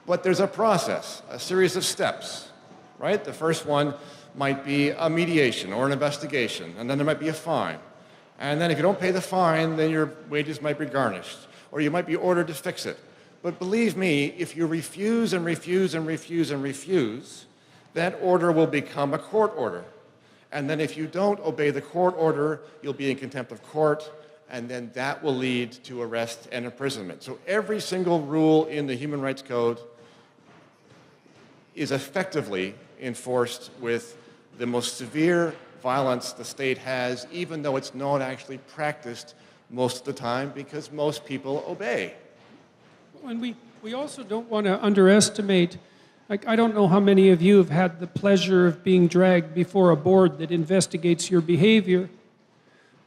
But there's a process, a series of steps. Right? The first one might be a mediation or an investigation, and then there might be a fine. And then if you don't pay the fine, then your wages might be garnished, or you might be ordered to fix it. But believe me, if you refuse and refuse and refuse and refuse, that order will become a court order. And then if you don't obey the court order, you'll be in contempt of court, and then that will lead to arrest and imprisonment. So every single rule in the Human Rights Code is effectively enforced with the most severe violence the state has, even though it's not actually practiced most of the time, because most people obey. And we also don't want to underestimate, like, I don't know how many of you have had the pleasure of being dragged before a board that investigates your behavior,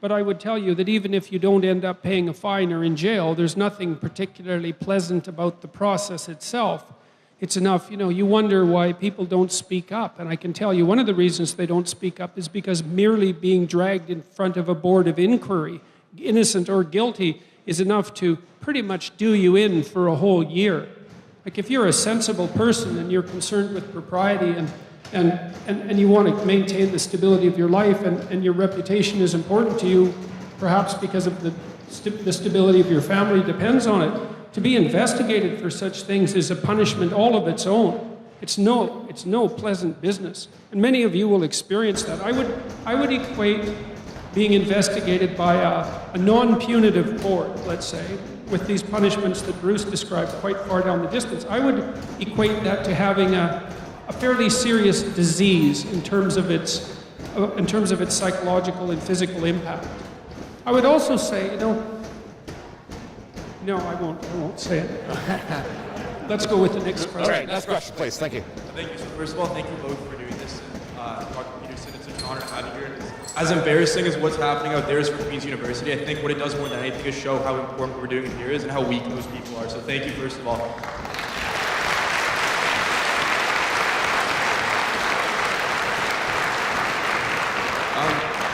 but I would tell you that even if you don't end up paying a fine or in jail, there's nothing particularly pleasant about the process itself. It's enough, you know, you wonder why people don't speak up. And I can tell you one of the reasons they don't speak up is because merely being dragged in front of a board of inquiry, innocent or guilty, is enough to pretty much do you in for a whole year. Like if you're a sensible person and you're concerned with propriety and you want to maintain the stability of your life and your reputation is important to you, perhaps because of the stability of your family depends on it, to be investigated for such things is a punishment all of its own. It's no pleasant business. And many of you will experience that. I would equate being investigated by a non-punitive board, let's say, with these punishments that Bruce described quite far down the distance. I would equate that to having a fairly serious disease in terms of its psychological and physical impact. I would also say, you know, no, I won't say it. Let's go with the next question. All right, next question, please. Thank you. Thank you. So first of all, thank you both for doing this. Dr. Peterson, it's an honor to have you here. As embarrassing as what's happening out there is for Queen's University, I think what it does more than anything is show how important what we're doing here is and how weak those people are. So thank you, first of all.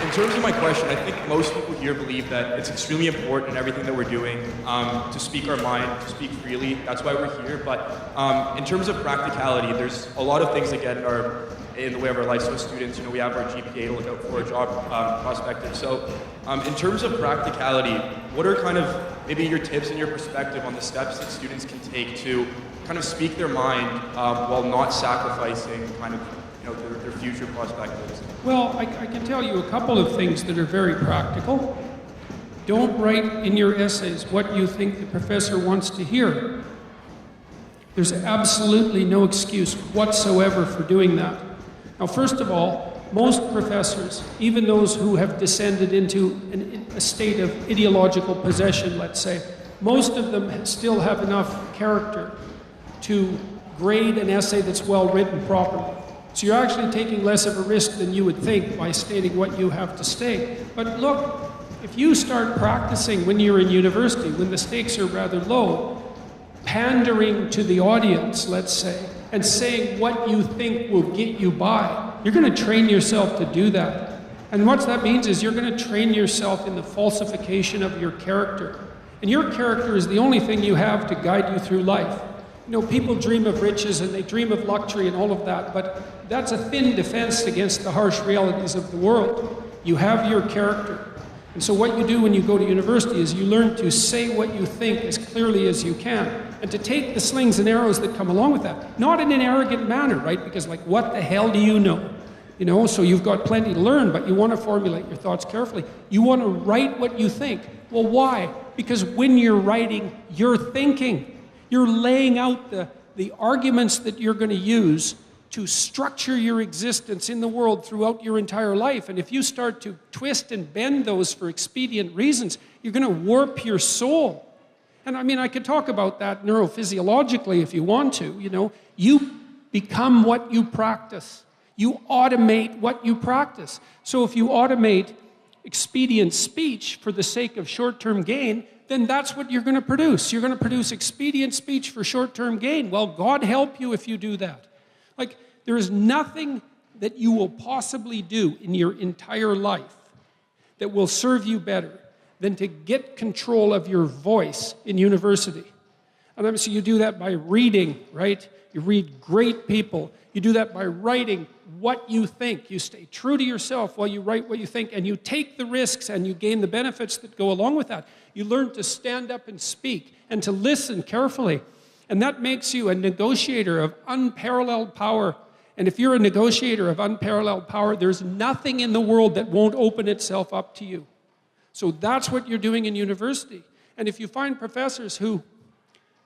In terms of my question, I think most people here believe that it's extremely important in everything that we're doing to speak our mind, to speak freely. That's why we're here. But in terms of practicality, there's a lot of things that get in the way of our life. So as students, you know, we have our GPA to look out for, a job prospective. So in terms of practicality, what are kind of maybe your tips and your perspective on the steps that students can take to kind of speak their mind while not sacrificing kind of, you know, their future perspectives? Well, I can tell you a couple of things that are very practical. Don't write in your essays what you think the professor wants to hear. There's absolutely no excuse whatsoever for doing that. Now, first of all, most professors, even those who have descended into a state of ideological possession, let's say, most of them still have enough character to grade an essay that's well written properly. So you're actually taking less of a risk than you would think by stating what you have to state. But look, if you start practicing when you're in university, when the stakes are rather low, pandering to the audience, let's say, and saying what you think will get you by, you're going to train yourself to do that. And what that means is you're going to train yourself in the falsification of your character. And your character is the only thing you have to guide you through life. You know, people dream of riches and they dream of luxury and all of that, but that's a thin defense against the harsh realities of the world. You have your character. And so what you do when you go to university is you learn to say what you think as clearly as you can, and to take the slings and arrows that come along with that. Not in an arrogant manner, right? Because like, what the hell do you know? You know, so you've got plenty to learn, but you want to formulate your thoughts carefully. You want to write what you think. Well, why? Because when you're writing, you're thinking. You're laying out the arguments that you're going to use to structure your existence in the world throughout your entire life. And if you start to twist and bend those for expedient reasons, you're going to warp your soul. And I mean, I could talk about that neurophysiologically if you want to. You know, you become what you practice. You automate what you practice. So if you automate expedient speech for the sake of short-term gain, then that's what you're going to produce. You're going to produce expedient speech for short-term gain. Well, God help you if you do that. Like, there is nothing that you will possibly do in your entire life that will serve you better than to get control of your voice in university. And obviously you do that by reading, right? You read great people. You do that by writing what you think. You stay true to yourself while you write what you think, and you take the risks and you gain the benefits that go along with that. You learn to stand up and speak and to listen carefully. And that makes you a negotiator of unparalleled power. And if you're a negotiator of unparalleled power, there's nothing in the world that won't open itself up to you. So that's what you're doing in university. And if you find professors who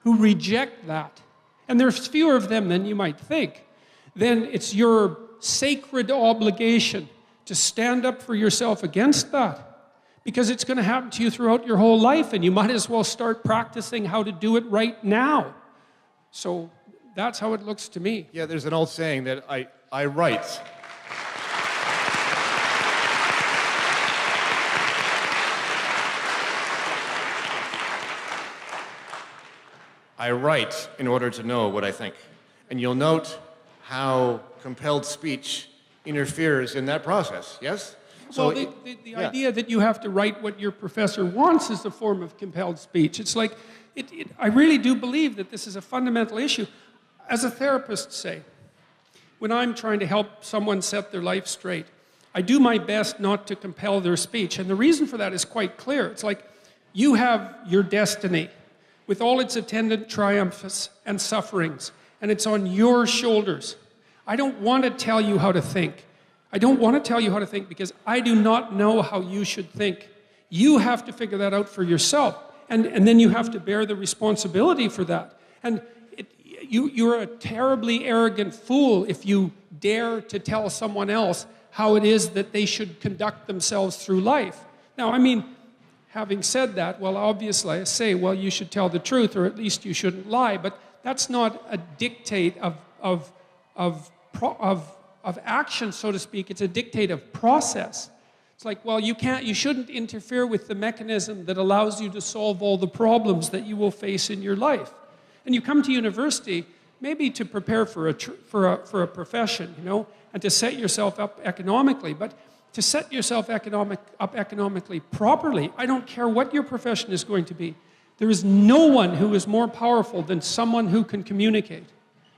reject that, and there's fewer of them than you might think, then it's your sacred obligation to stand up for yourself against that. Because it's going to happen to you throughout your whole life, and you might as well start practicing how to do it right now. So that's how it looks to me. Yeah, there's an old saying that I write. I write in order to know what I think. And you'll note how compelled speech interferes in that process, yes? So well, the idea that you have to write what your professor wants is a form of compelled speech. It's like, I really do believe that this is a fundamental issue. As a therapist, say, when I'm trying to help someone set their life straight, I do my best not to compel their speech. And the reason for that is quite clear. It's like, you have your destiny with all its attendant triumphs and sufferings, and it's on your shoulders. I don't want to tell you how to think. I don't want to tell you how to think because I do not know how you should think. You have to figure that out for yourself. And then you have to bear the responsibility for that. And you're a terribly arrogant fool if you dare to tell someone else how it is that they should conduct themselves through life. Now, I mean, having said that, well, obviously I say, well, you should tell the truth, or at least you shouldn't lie. But that's not a dictate of action, so to speak. It's a dictate of process. It's like, well, you shouldn't interfere with the mechanism that allows you to solve all the problems that you will face in your life. And you come to university maybe to prepare for a profession, you know, and to set yourself up economically. But to set yourself up economically properly, I don't care what your profession is going to be. There is no one who is more powerful than someone who can communicate.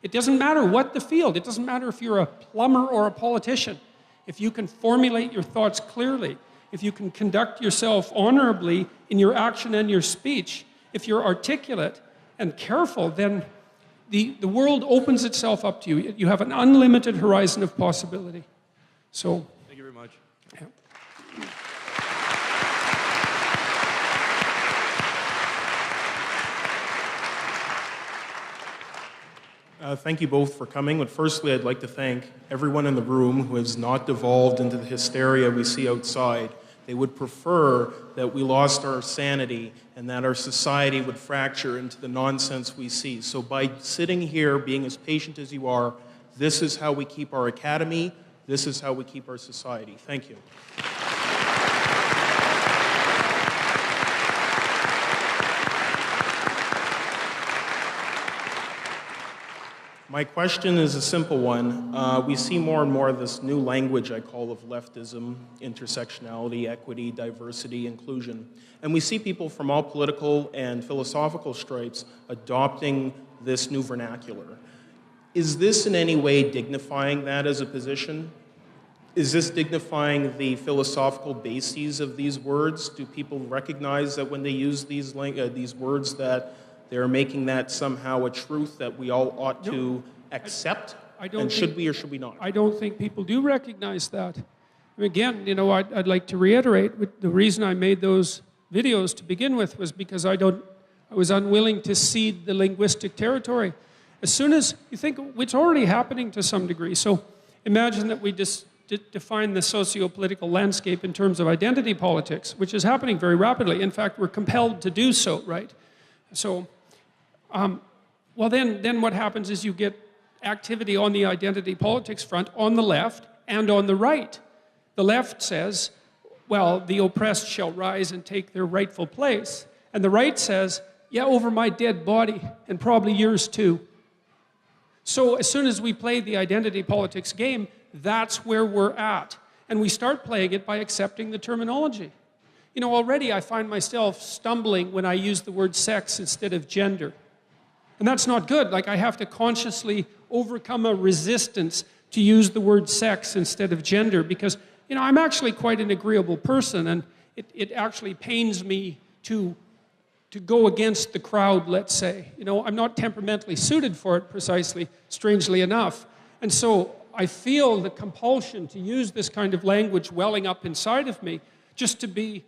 It doesn't matter what the field. It doesn't matter if you're a plumber or a politician. If you can formulate your thoughts clearly, if you can conduct yourself honorably in your action and your speech, if you're articulate and careful, then the world opens itself up to you. You have an unlimited horizon of possibility. So, thank you very much. Yeah. Thank you both for coming. But firstly, I'd like to thank everyone in the room who has not devolved into the hysteria we see outside. They would prefer that we lost our sanity and that our society would fracture into the nonsense we see. So by sitting here, being as patient as you are, This is how we keep our academy. This is how we keep our society. Thank you. My question is a simple one. We see more and more of this new language I call of leftism, intersectionality, equity, diversity, inclusion. And we see people from all political and philosophical stripes adopting this new vernacular. Is this in any way dignifying that as a position? Is this dignifying the philosophical bases of these words? Do people recognize that when they use these words that they're making that somehow a truth that we all ought to accept? And should we or should we not? I don't think people do recognize that. Again, you know, I'd like to reiterate, the reason I made those videos to begin with was because I was unwilling to cede the linguistic territory. As soon as you think, it's already happening to some degree. So imagine that we just define the socio-political landscape in terms of identity politics, which is happening very rapidly. In fact, we're compelled to do so, right? So, well, then what happens is you get activity on the identity politics front on the left and on the right. The left says, well, the oppressed shall rise and take their rightful place. And the right says, yeah, over my dead body, and probably yours too. So as soon as we play the identity politics game, that's where we're at. And we start playing it by accepting the terminology. You know, already I find myself stumbling when I use the word sex instead of gender. And that's not good. Like, I have to consciously overcome a resistance to use the word sex instead of gender because, you know, I'm actually quite an agreeable person, and it actually pains me to go against the crowd, let's say. You know, I'm not temperamentally suited for it precisely, strangely enough. And so I feel the compulsion to use this kind of language welling up inside of me just to be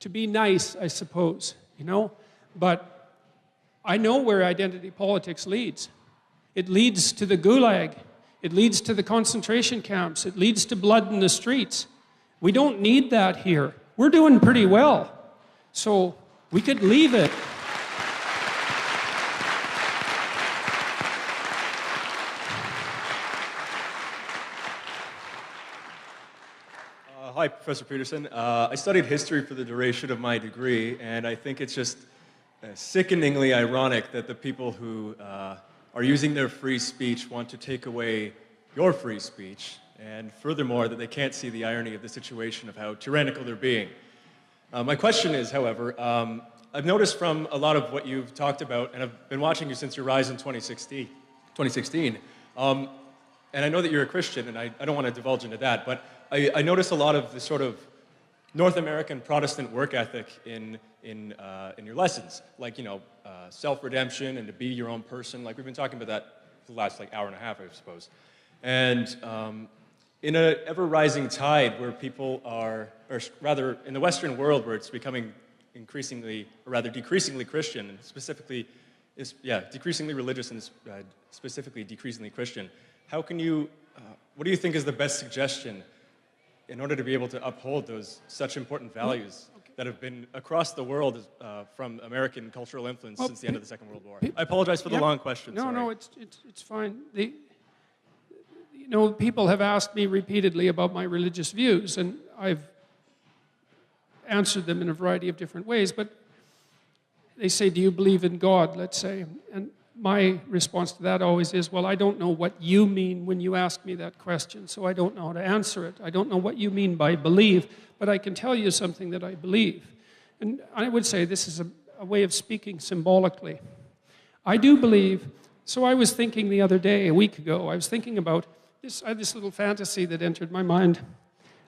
nice, I suppose, you know? But I know where identity politics leads. It leads to the gulag. It leads to the concentration camps. It leads to blood in the streets. We don't need that here. We're doing pretty well. So we could leave it. Hi, Professor Peterson. I studied history for the duration of my degree, and I think it's just sickeningly ironic that the people who are using their free speech want to take away your free speech, and furthermore, that they can't see the irony of the situation of how tyrannical they're being. My question is, however, I've noticed from a lot of what you've talked about, and I've been watching you since your rise in 2016, and I know that you're a Christian, and I don't want to divulge into that, but I notice a lot of the sort of North American Protestant work ethic in your lessons, like, you know, self-redemption and to be your own person. Like, we've been talking about that for the last, like, hour and a half, I suppose. And in an ever-rising tide where people are, or rather, in the Western world where it's becoming increasingly, or rather decreasingly Christian, and specifically, decreasingly religious and specifically decreasingly Christian, how can you, what do you think is the best suggestion in order to be able to uphold those such important values that have been across the world from American cultural influence since the end of the Second World War? I apologize for the long question. No, sorry. no, it's fine. You know, people have asked me repeatedly about my religious views, and I've answered them in a variety of different ways, but they say, do you believe in God, let's say? And my response to that always is, well, I don't know what you mean when you ask me that question, so I don't know how to answer it. I don't know what you mean by believe, but I can tell you something that I believe. And I would say this is a way of speaking symbolically. I do believe, so I was thinking the other day, a week ago, I was thinking about this, I had this little fantasy that entered my mind.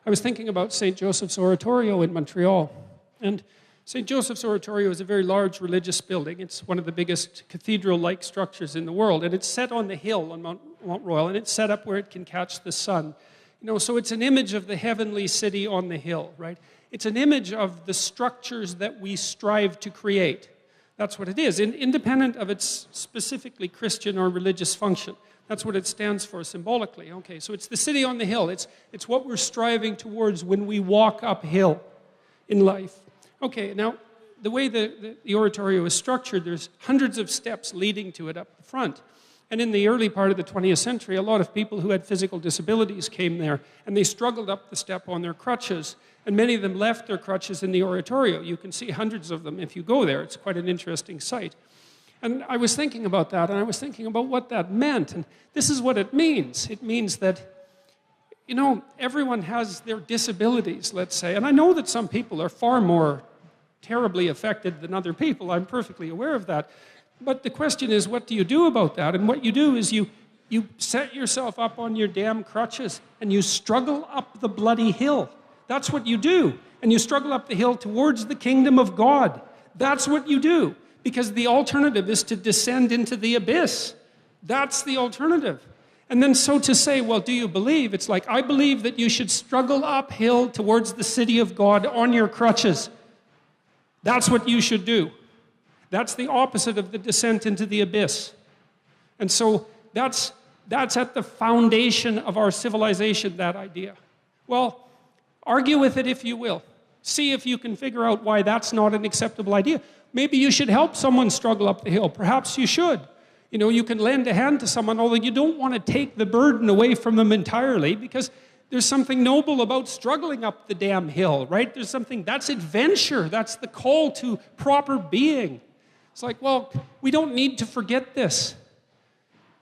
I was thinking about St. Joseph's Oratorio in Montreal. And St. Joseph's Oratorio is a very large religious building. It's one of the biggest cathedral-like structures in the world, and it's set on the hill on Mount Royal, and it's set up where it can catch the sun. You know, so it's an image of the heavenly city on the hill, right? It's an image of the structures that we strive to create. That's what it is, independent of its specifically Christian or religious function. That's what it stands for symbolically. Okay, so it's the city on the hill. It's what we're striving towards when we walk uphill in life. Okay, now, the way the oratorio is structured, there's hundreds of steps leading to it up the front. And in the early part of the 20th century, a lot of people who had physical disabilities came there, and they struggled up the step on their crutches. And many of them left their crutches in the oratorio. You can see hundreds of them if you go there. It's quite an interesting sight. And I was thinking about that, and I was thinking about what that meant. And this is what it means. It means that, you know, everyone has their disabilities, let's say. And I know that some people are far more terribly affected than other people. I'm perfectly aware of that. But the question is, what do you do about that? And what you do is you set yourself up on your damn crutches and you struggle up the bloody hill. That's what you do. And you struggle up the hill towards the kingdom of God. That's what you do. Because the alternative is to descend into the abyss. That's the alternative. And then so to say, well, do you believe? It's like, I believe that you should struggle uphill towards the city of God on your crutches. That's what you should do. That's the opposite of the descent into the abyss. And so that's at the foundation of our civilization, that idea. Well, argue with it if you will. See if you can figure out why that's not an acceptable idea. Maybe you should help someone struggle up the hill. Perhaps you should. You know, you can lend a hand to someone, although you don't want to take the burden away from them entirely, because there's something noble about struggling up the damn hill, right? There's something, that's adventure. That's the call to proper being. It's like, well, we don't need to forget this.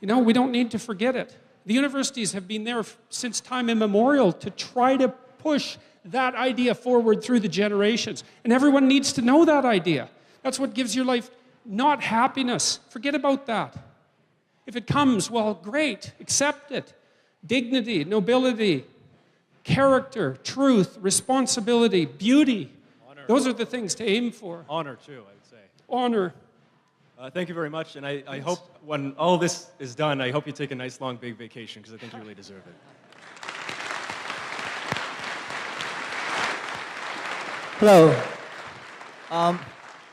You know, we don't need to forget it. The universities have been there since time immemorial to try to push that idea forward through the generations. And everyone needs to know that idea. That's what gives your life not happiness. Forget about that. If it comes, well, great. Accept it. Dignity, nobility, character, truth, responsibility, beauty. Honor. Those are the things to aim for. Honor, too, I would say. Honor. Thank you very much, and I hope when all this is done, I hope you take a nice, long, big vacation, because I think you really deserve it. Hello.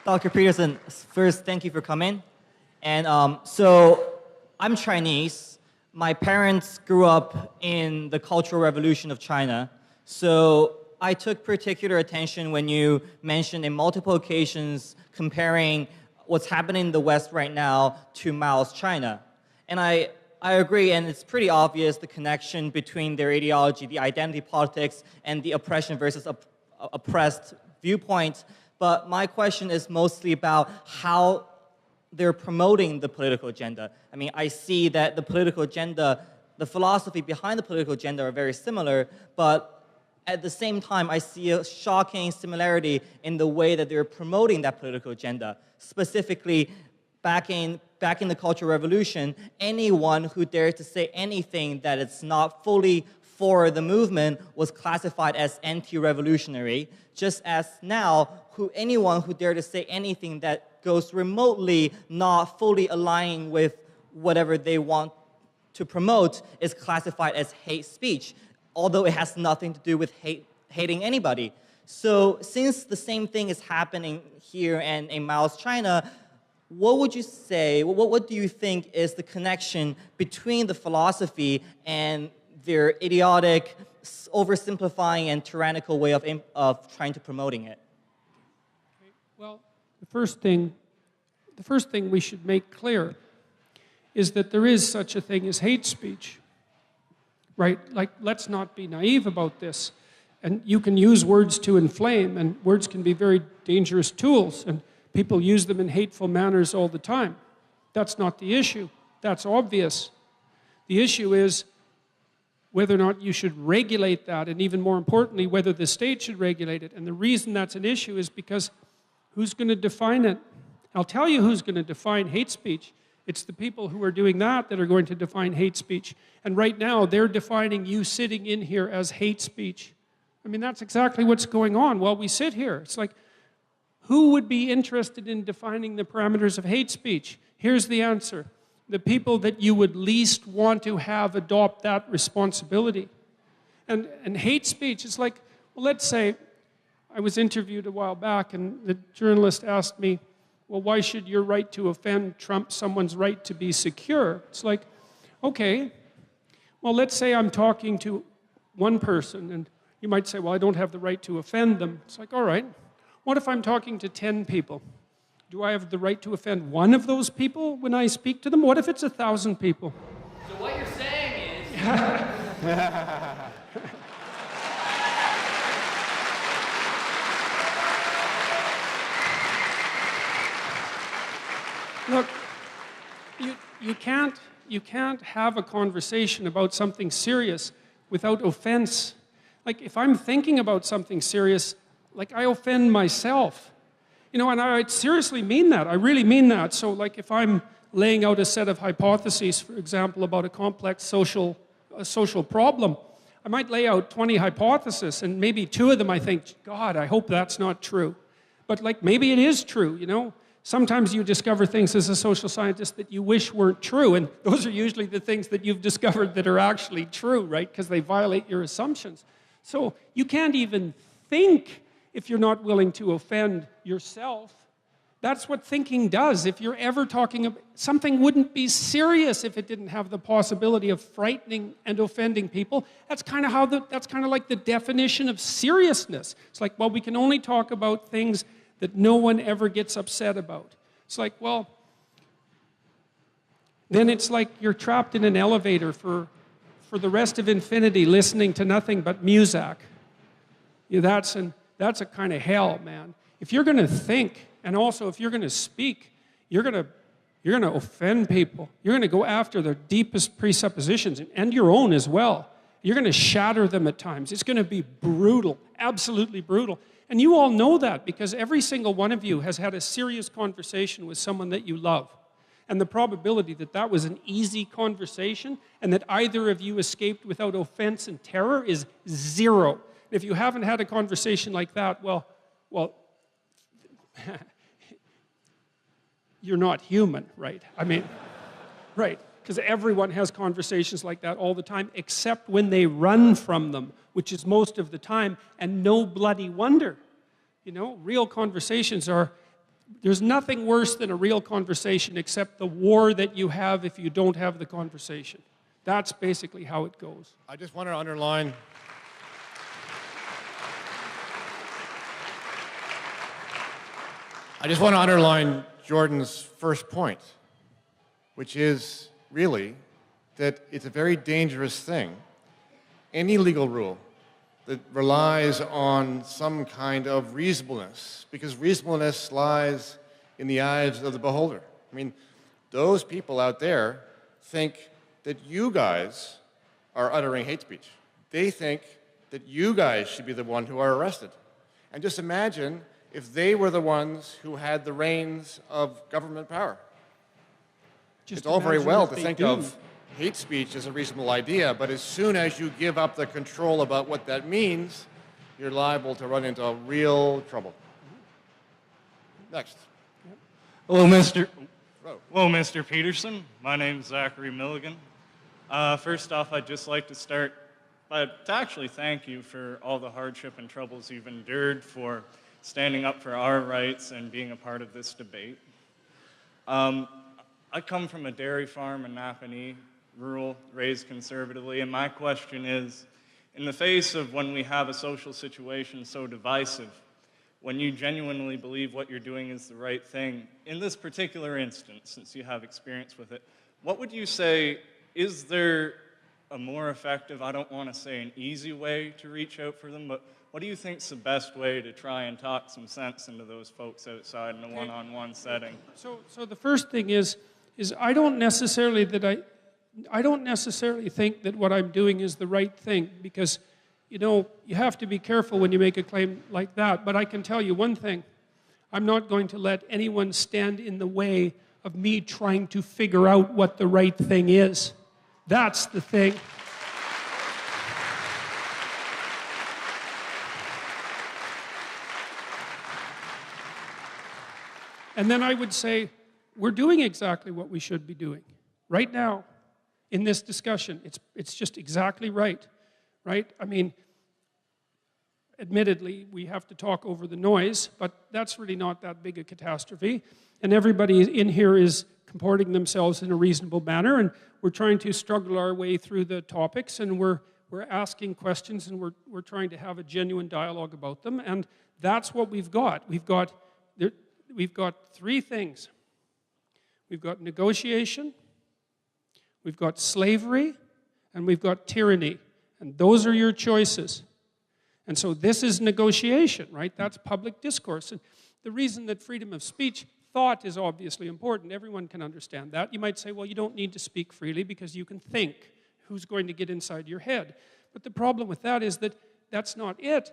Dr. Peterson, first, thank you for coming. And so, I'm Chinese. My parents grew up in the Cultural Revolution of China. So, I took particular attention when you mentioned in multiple occasions comparing what's happening in the West right now to Mao's China. And I agree, and it's pretty obvious the connection between their ideology, the identity politics, and the oppression versus oppressed viewpoint. But my question is mostly about how they're promoting the political agenda. I mean, I see that the political agenda, the philosophy behind the political agenda are very similar, but at the same time, I see a shocking similarity in the way that they're promoting that political agenda. Specifically, back in the Cultural Revolution, anyone who dared to say anything that it's not fully for the movement was classified as anti-revolutionary, just as now, anyone who dared to say anything that goes remotely not fully aligning with whatever they want to promote is classified as hate speech, although it has nothing to do with hating anybody. So since the same thing is happening here and in Mao's China, what would you say, what do you think is the connection between the philosophy and their idiotic, oversimplifying and tyrannical way of trying to promoting it? Well, the first thing we should make clear is that there is such a thing as hate speech, right? Like, let's not be naive about this. And you can use words to inflame, and words can be very dangerous tools, and people use them in hateful manners all the time. That's not the issue. That's obvious. The issue is whether or not you should regulate that, and even more importantly, whether the state should regulate it. And the reason that's an issue is because who's going to define it? I'll tell you who's going to define hate speech. It's the people who are doing that are going to define hate speech. And right now, they're defining you sitting in here as hate speech. I mean, that's exactly what's going on while we sit here. It's like, who would be interested in defining the parameters of hate speech? Here's the answer. The people that you would least want to have adopt that responsibility. And hate speech is like, well, let's say, I was interviewed a while back, and the journalist asked me, well, why should your right to offend trump someone's right to be secure? It's like, okay, well, let's say I'm talking to one person, and you might say, well, I don't have the right to offend them. It's like, all right, what if I'm talking to 10 people? Do I have the right to offend one of those people when I speak to them? What if it's 1,000 people? So what you're saying is... Look, you can't have a conversation about something serious without offense. Like, if I'm thinking about something serious, like, I offend myself. You know, and I seriously mean that. I really mean that. So, like, if I'm laying out a set of hypotheses, for example, about a complex social problem, I might lay out 20 hypotheses, and maybe 2 of them I think, God, I hope that's not true. But, like, maybe it is true, you know? Sometimes you discover things as a social scientist that you wish weren't true, and those are usually the things that you've discovered that are actually true, right? Because they violate your assumptions. So you can't even think if you're not willing to offend yourself. That's what thinking does. If you're ever talking about something, wouldn't be serious if it didn't have the possibility of frightening and offending people. That's kind of like the definition of seriousness. It's like, well, we can only talk about things that no one ever gets upset about. It's like, well, then it's like you're trapped in an elevator for the rest of infinity listening to nothing but music. Yeah, that's a kind of hell, man. If you're going to think, and also if you're going to speak, you're going to offend people. You're going to go after their deepest presuppositions, and your own as well. You're going to shatter them at times. It's going to be brutal, absolutely brutal. And you all know that because every single one of you has had a serious conversation with someone that you love. And the probability that that was an easy conversation and that either of you escaped without offense and terror is 0. If you haven't had a conversation like that, well, you're not human, right? I mean, right. Because everyone has conversations like that all the time, except when they run from them, which is most of the time, and no bloody wonder. You know, real conversations there's nothing worse than a real conversation except the war that you have if you don't have the conversation. That's basically how it goes. I just want to underline Jordan's first point, which is really that it's a very dangerous thing. Any legal rule that relies on some kind of reasonableness, because reasonableness lies in the eyes of the beholder. I mean, those people out there think that you guys are uttering hate speech. They think that you guys should be the one who are arrested. And just imagine if they were the ones who had the reins of government power. It's all very well to think of hate speech is a reasonable idea, but as soon as you give up the control about what that means, you're liable to run into real trouble. Next. Hello, Mr. Peterson. My name's Zachary Milligan. First off, I'd just like to start to actually thank you for all the hardship and troubles you've endured, for standing up for our rights and being a part of this debate. I come from a dairy farm in Napanee, rural, raised conservatively, and my question is, in the face of when we have a social situation so divisive, when you genuinely believe what you're doing is the right thing, in this particular instance, since you have experience with it, what would you say, is there a more effective, I don't want to say an easy way to reach out for them, but what do you think is the best way to try and talk some sense into those folks outside in a one-on-one setting? So the first thing is I don't necessarily think that what I'm doing is the right thing, because, you know, you have to be careful when you make a claim like that. But I can tell you one thing. I'm not going to let anyone stand in the way of me trying to figure out what the right thing is. That's the thing. And then I would say, we're doing exactly what we should be doing right now in this discussion. It's just exactly right? I mean, admittedly, we have to talk over the noise, but that's really not that big a catastrophe. And everybody in here is comporting themselves in a reasonable manner, and we're trying to struggle our way through the topics, and we're asking questions, and we're trying to have a genuine dialogue about them, and that's what we've got. we've got three things. We've got negotiation, we've got slavery, and we've got tyranny. And those are your choices. And so this is negotiation, right? That's public discourse. And the reason that freedom of speech, thought is obviously important. Everyone can understand that. You might say, well, you don't need to speak freely because you can think. Who's going to get inside your head? But the problem with that is that that's not it.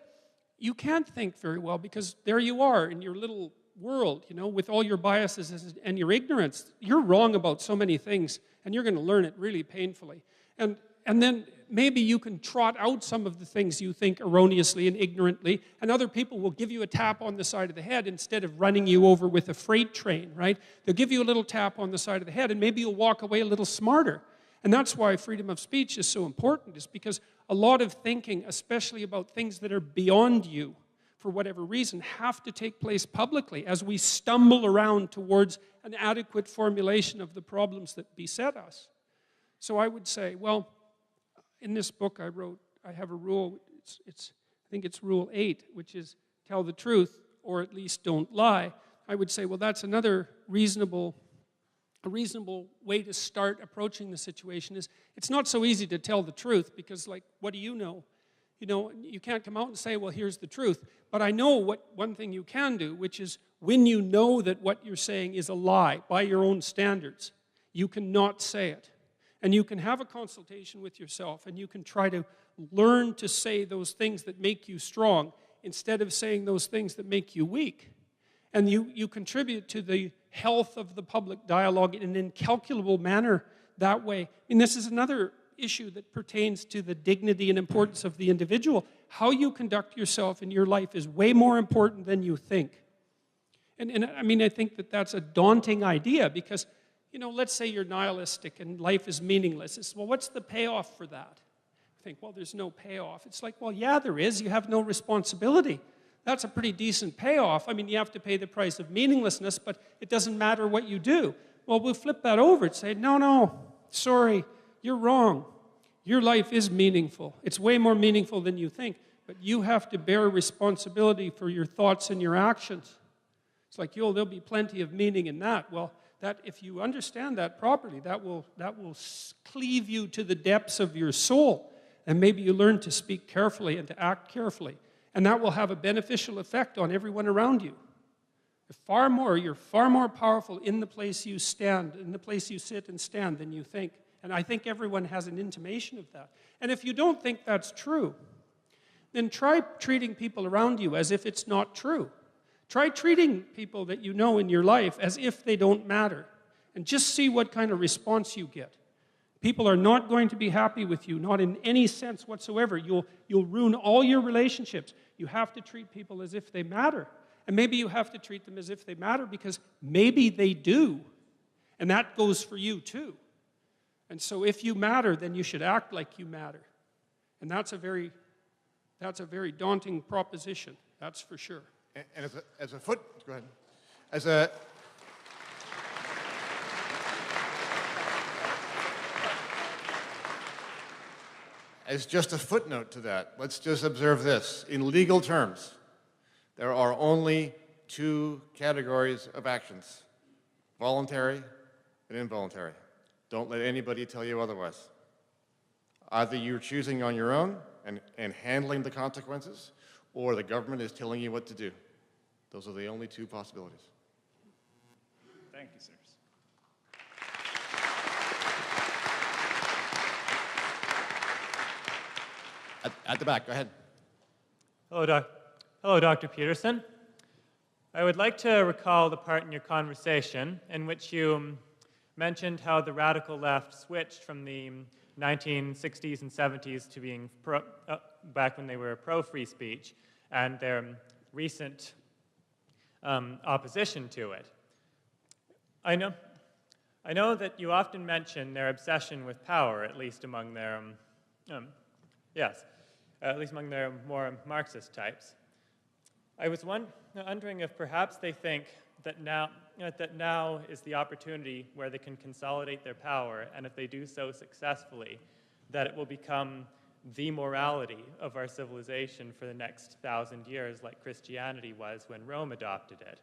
You can't think very well because there you are in your little world, you know, with all your biases and your ignorance. You're wrong about so many things, and you're going to learn it really painfully. And then maybe you can trot out some of the things you think erroneously and ignorantly, and other people will give you a tap on the side of the head instead of running you over with a freight train, right? They'll give you a little tap on the side of the head, and maybe you'll walk away a little smarter. And that's why freedom of speech is so important, is because a lot of thinking, especially about things that are beyond you, for whatever reason, have to take place publicly as we stumble around towards an adequate formulation of the problems that beset us. So I would say, well, in this book I have a rule, I think it's rule 8, which is tell the truth, or at least don't lie. I would say, well, that's another reasonable way to start approaching the situation. Is it's not so easy to tell the truth because, like, what do you know? You know, you can't come out and say, well, here's the truth. But I know one thing you can do, which is when you know that what you're saying is a lie by your own standards, you cannot say it. And you can have a consultation with yourself, and you can try to learn to say those things that make you strong instead of saying those things that make you weak. And you contribute to the health of the public dialogue in an incalculable manner that way. I mean, this is another issue that pertains to the dignity and importance of the individual. How you conduct yourself in your life is way more important than you think. And I mean, I think that that's a daunting idea because, you know, let's say you're nihilistic and life is meaningless. It's, well, what's the payoff for that? I think, well, there's no payoff. It's like, well, yeah, there is. You have no responsibility. That's a pretty decent payoff. I mean, you have to pay the price of meaninglessness, but it doesn't matter what you do. Well, we'll flip that over and say, no, sorry, you're wrong. Your life is meaningful. It's way more meaningful than you think, but you have to bear responsibility for your thoughts and your actions. It's like, there'll be plenty of meaning in that. Well, that if you understand that properly, that will cleave you to the depths of your soul, and maybe you learn to speak carefully and to act carefully. And that will have a beneficial effect on everyone around you. You're far more powerful in the place you stand, in the place you sit and stand than you think. And I think everyone has an intimation of that. And if you don't think that's true, then try treating people around you as if it's not true. Try treating people that you know in your life as if they don't matter. And just see what kind of response you get. People are not going to be happy with you, not in any sense whatsoever. You'll ruin all your relationships. You have to treat people as if they matter. And maybe you have to treat them as if they matter because maybe they do. And that goes for you too. And so if you matter, then you should act like you matter. And that's a very daunting proposition, that's for sure. And go ahead. As just a footnote to that, let's just observe this. In legal terms, there are only 2 categories of actions, voluntary and involuntary. Don't let anybody tell you otherwise. Either you're choosing on your own and handling the consequences, or the government is telling you what to do. Those are the only 2 possibilities. Thank you, sirs. At the back, go ahead. Hello, Dr. Peterson. I would like to recall the part in your conversation in which you mentioned how the radical left switched from the 1960s and 70s to being back when they were pro-free speech and their recent opposition to it. I know that you often mention their obsession with power, at least among their at least among their more Marxist types. I was wondering if perhaps they think that now is the opportunity where they can consolidate their power, and if they do so successfully, that it will become the morality of our civilization for the next 1,000 years, like Christianity was when Rome adopted it.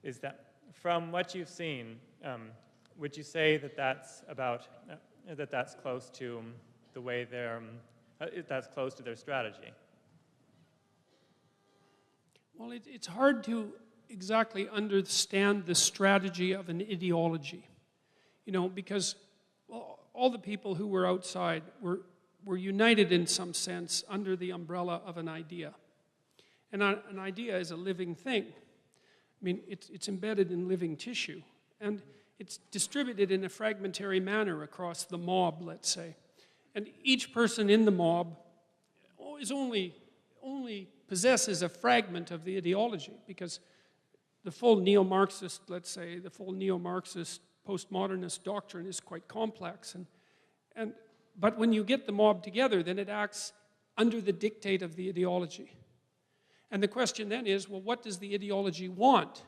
is that from what you've seen, would you say that that's about that's close to the way that's close to their strategy? Well, it's hard to exactly understand the strategy of an ideology, because all the people who were outside were united in some sense under the umbrella of an idea. And an idea is a living thing. I mean, it's embedded in living tissue. And it's distributed in a fragmentary manner across the mob, let's say. And each person in the mob is only possesses a fragment of the ideology, because the full neo-Marxist, let's say, the full neo-Marxist postmodernist doctrine is quite complex. But when you get the mob together, then it acts under the dictate of the ideology. And the question then is, well, what does the ideology want?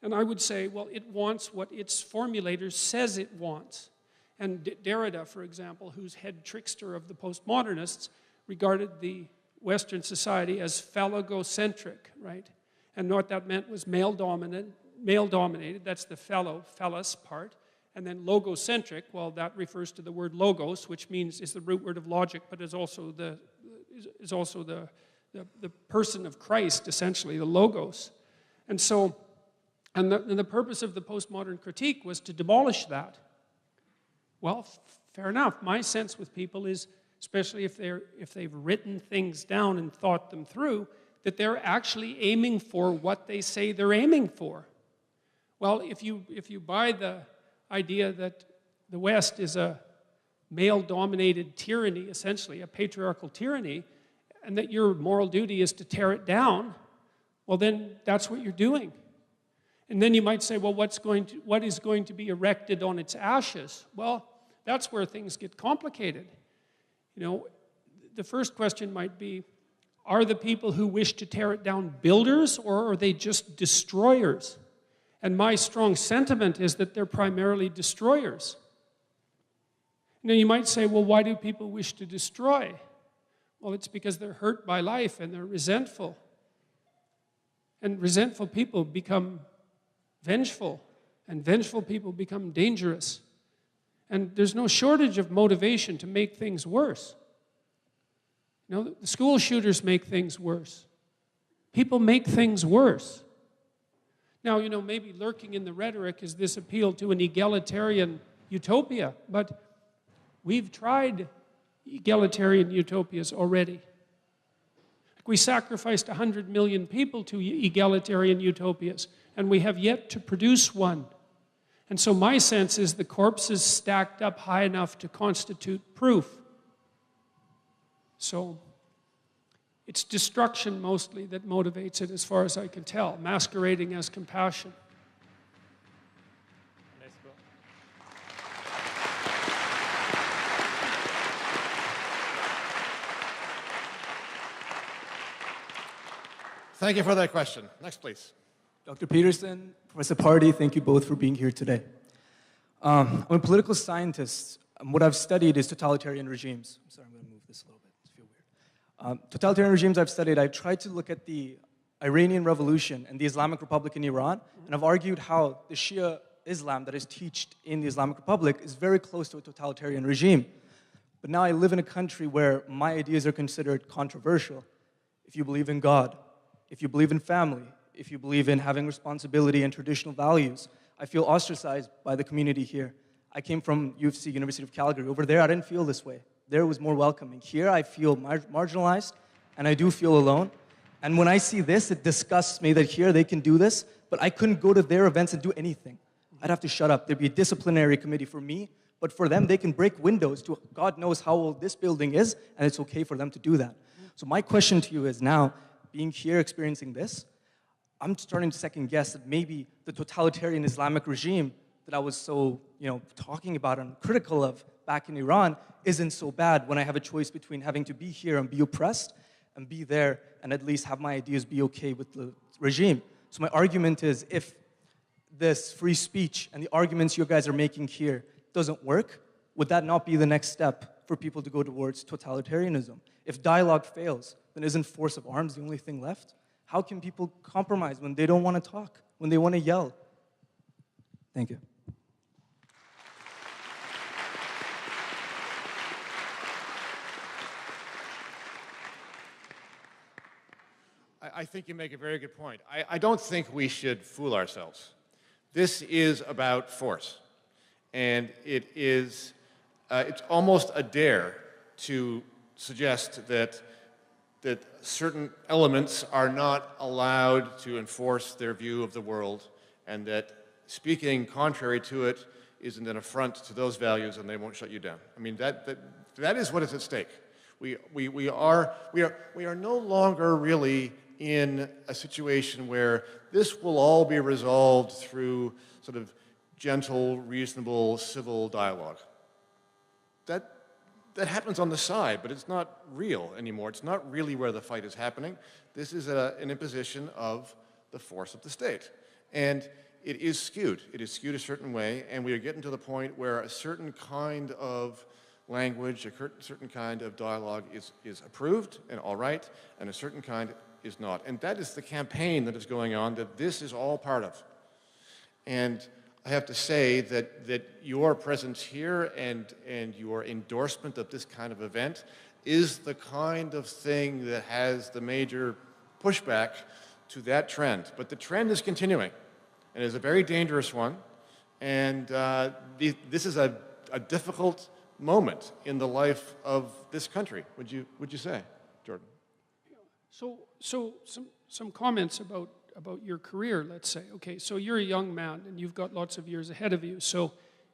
And I would say, well, it wants what its formulator says it wants. And Derrida, for example, who's head trickster of the postmodernists, regarded the Western society as phallogocentric, right? And what that meant was male-dominated, that's the phallus part. And then logocentric, well, that refers to the word logos, which is the root word of logic, but is also the person of Christ, essentially, the logos. And so, and the purpose of the postmodern critique was to demolish that. Well, fair enough. My sense with people is, especially if they've written things down and thought them through, that they're actually aiming for what they say they're aiming for. Well, if you buy the idea that the West is a male-dominated tyranny, essentially, a patriarchal tyranny, and that your moral duty is to tear it down, well, then that's what you're doing. And then you might say, well, what is going to be erected on its ashes? Well, that's where things get complicated. The first question might be, are the people who wish to tear it down builders, or are they just destroyers? And my strong sentiment is that they're primarily destroyers. Now you might say, well, why do people wish to destroy? Well, it's because they're hurt by life and they're resentful. And resentful people become vengeful, and vengeful people become dangerous. And there's no shortage of motivation to make things worse. The school shooters make things worse. People make things worse. Now, maybe lurking in the rhetoric is this appeal to an egalitarian utopia, but we've tried egalitarian utopias already. We sacrificed 100 million people to egalitarian utopias, and we have yet to produce one. And so my sense is the corpse is stacked up high enough to constitute proof. So it's destruction mostly that motivates it, as far as I can tell, masquerading as compassion. Thank you for that question. Next, please. Dr. Peterson, Professor Party, thank you both for being here today. I'm a political scientist. What I've studied is totalitarian regimes. I'm sorry, I'm going to move this a little bit. I feel weird. Totalitarian regimes I've studied, I've tried to look at the Iranian Revolution and the Islamic Republic in Iran, and I've argued how the Shia Islam that is taught in the Islamic Republic is very close to a totalitarian regime. But now I live in a country where my ideas are considered controversial. If you believe in God, if you believe in family, if you believe in having responsibility and traditional values, I feel ostracized by the community here. I came from UFC, University of Calgary. Over there, I didn't feel this way. There was more welcoming. Here, I feel marginalized, and I do feel alone. And when I see this, it disgusts me that here they can do this, but I couldn't go to their events and do anything. I'd have to shut up. There'd be a disciplinary committee for me, but for them, they can break windows to God knows how old this building is, and it's okay for them to do that. So my question to you is now, being here, experiencing this, I'm starting to second guess that maybe the totalitarian Islamic regime that I was so, talking about and critical of back in Iran isn't so bad when I have a choice between having to be here and be oppressed and be there and at least have my ideas be okay with the regime. So my argument is, if this free speech and the arguments you guys are making here doesn't work, would that not be the next step for people to go towards totalitarianism? If dialogue fails, then isn't force of arms the only thing left? How can people compromise when they don't want to talk, when they want to yell. Thank you. I think you make a very good point. I don't think we should fool ourselves. This is about force. And it's almost a dare to suggest that certain elements are not allowed to enforce their view of the world, and that speaking contrary to it isn't an affront to those values and they won't shut you down. I mean, that is what is at stake. We are no longer really in a situation where this will all be resolved through sort of gentle, reasonable, civil dialogue. That happens on the side, but it's not real anymore. It's not really where the fight is happening. This is an imposition of the force of the state. And it is skewed. It is skewed a certain way, and we are getting to the point where a certain kind of language, a certain kind of dialogue is approved and all right, and a certain kind is not. And that is the campaign that is going on, that this is all part of. And I have to say that your presence here and your endorsement of this kind of event is the kind of thing that has the major pushback to that trend. But the trend is continuing, and is a very dangerous one. And this is a difficult moment in the life of this country, would you say, Jordan? So some comments about your career, let's say. Okay, so you're a young man and you've got lots of years ahead of you, so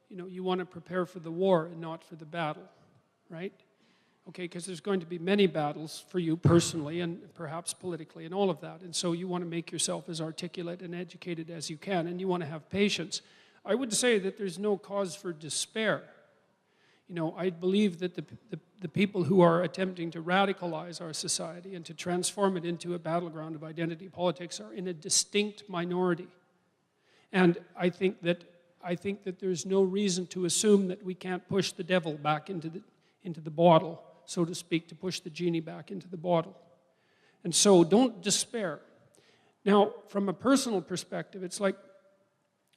you want to prepare for the war and not for the battle, right? Okay, because there's going to be many battles for you personally and perhaps politically and all of that, and so you want to make yourself as articulate and educated as you can, and you want to have patience. I would say that there's no cause for despair. I believe that the people who are attempting to radicalize our society and to transform it into a battleground of identity politics are in a distinct minority. And I think that there's no reason to assume that we can't push the devil back into the bottle, so to speak, to push the genie back into the bottle. And so don't despair. Now, from a personal perspective, it's like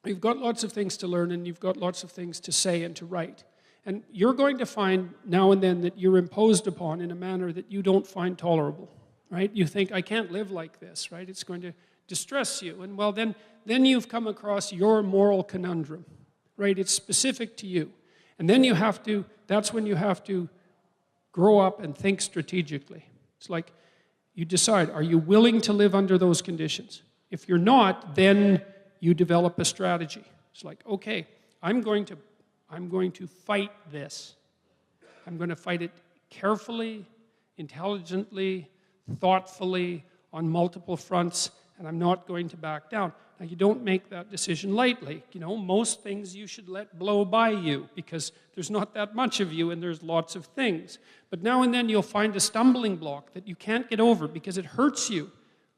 you've got lots of things to learn and you've got lots of things to say and to write. And you're going to find now and then that you're imposed upon in a manner that you don't find tolerable, right? You think, I can't live like this, right? It's going to distress you. And well, then you've come across your moral conundrum, right? It's specific to you. And then that's when you have to grow up and think strategically. It's like you decide, are you willing to live under those conditions? If you're not, then you develop a strategy. It's like, okay, I'm going to fight this. I'm going to fight it carefully, intelligently, thoughtfully, on multiple fronts, and I'm not going to back down. Now, you don't make that decision lightly. Most things you should let blow by you because there's not that much of you and there's lots of things. But now and then you'll find a stumbling block that you can't get over because it hurts you.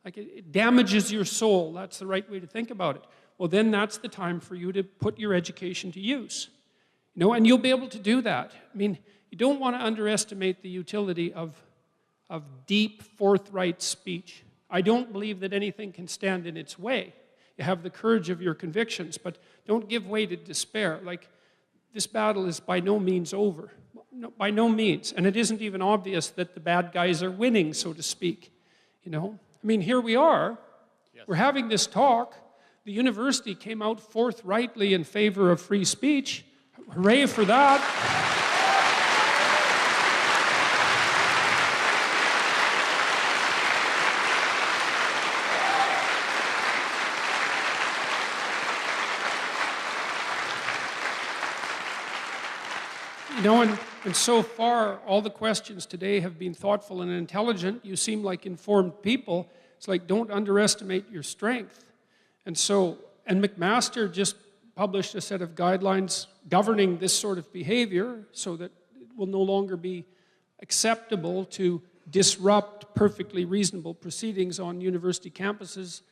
Like it damages your soul. That's the right way to think about it. Well, then that's the time for you to put your education to use. And you'll be able to do that. I mean, you don't want to underestimate the utility of deep, forthright speech. I don't believe that anything can stand in its way. You have the courage of your convictions, but don't give way to despair. Like, this battle is by no means over. No, by no means. And it isn't even obvious that the bad guys are winning, so to speak. I mean, here we are. Yes. We're having this talk. The university came out forthrightly in favor of free speech. Hooray for that. And so far, all the questions today have been thoughtful and intelligent. You seem like informed people. It's like, don't underestimate your strength. And McMaster just published a set of guidelines governing this sort of behavior so that it will no longer be acceptable to disrupt perfectly reasonable proceedings on university campuses,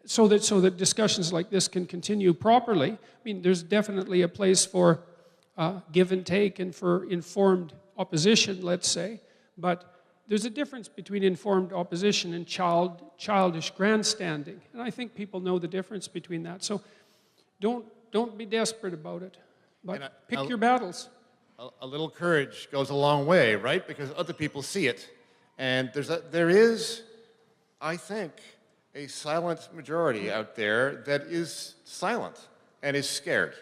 so that discussions like this can continue properly. I mean, there's definitely a place for give and take and for informed opposition, let's say, but there's a difference between informed opposition and childish grandstanding. And I think people know the difference between that. So don't be desperate about it, but pick your battles. A little courage goes a long way, right? Because other people see it. And there is, I think, a silent majority out there that is silent and is scared.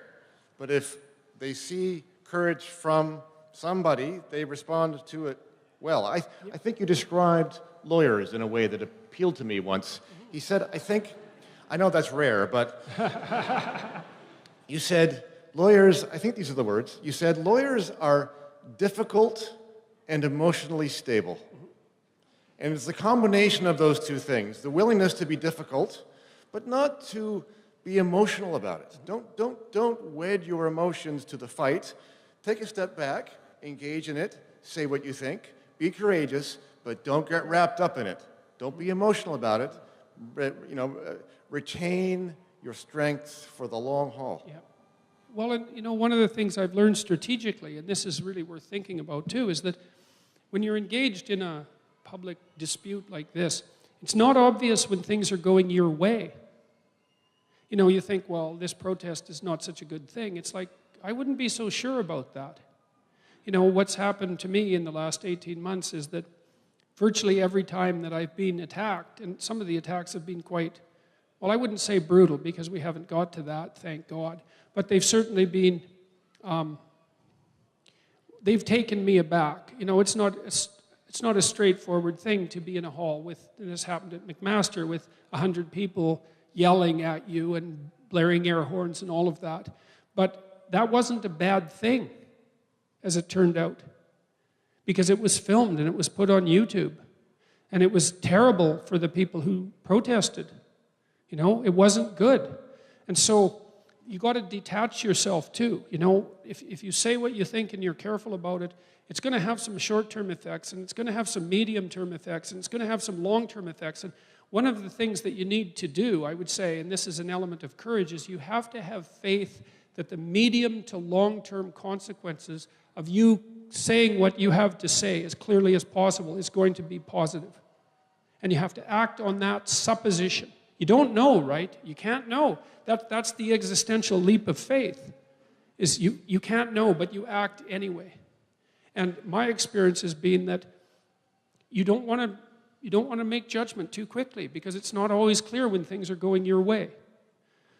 But if they see courage from somebody, they respond to it well. I think you described lawyers in a way that appealed to me once. He said, I know that's rare, but you said, lawyers, I think these are the words, you said, lawyers are difficult and emotionally stable. And it's the combination of those two things, the willingness to be difficult, but not to be emotional about it. Don't wed your emotions to the fight. Take a step back, engage in it, say what you think, be courageous, but don't get wrapped up in it. Don't be emotional about it. Retain your strength for the long haul. Yeah. Well, and one of the things I've learned strategically, and this is really worth thinking about too, is that when you're engaged in a public dispute like this, it's not obvious when things are going your way. You think, well, this protest is not such a good thing. It's like, I wouldn't be so sure about that. What's happened to me in the last 18 months is that virtually every time that I've been attacked, and some of the attacks have been quite, well, I wouldn't say brutal because we haven't got to that, thank God, but they've certainly been, they've taken me aback. It's not a straightforward thing to be in a hall with, and this happened at McMaster, with 100 people yelling at you and blaring air horns and all of that. But that wasn't a bad thing, as it turned out, because it was filmed and it was put on YouTube. And it was terrible for the people who protested. It wasn't good. And so you got to detach yourself too. If you say what you think and you're careful about it, it's going to have some short-term effects, and it's going to have some medium-term effects, and it's going to have some long-term effects. And one of the things that you need to do, I would say, and this is an element of courage, is you have to have faith that the medium to long-term consequences of you saying what you have to say as clearly as possible is going to be positive. And you have to act on that supposition. You don't know, right? You can't know. That's the existential leap of faith, is you can't know, but you act anyway. And my experience has been that you don't want to make judgment too quickly, because it's not always clear when things are going your way.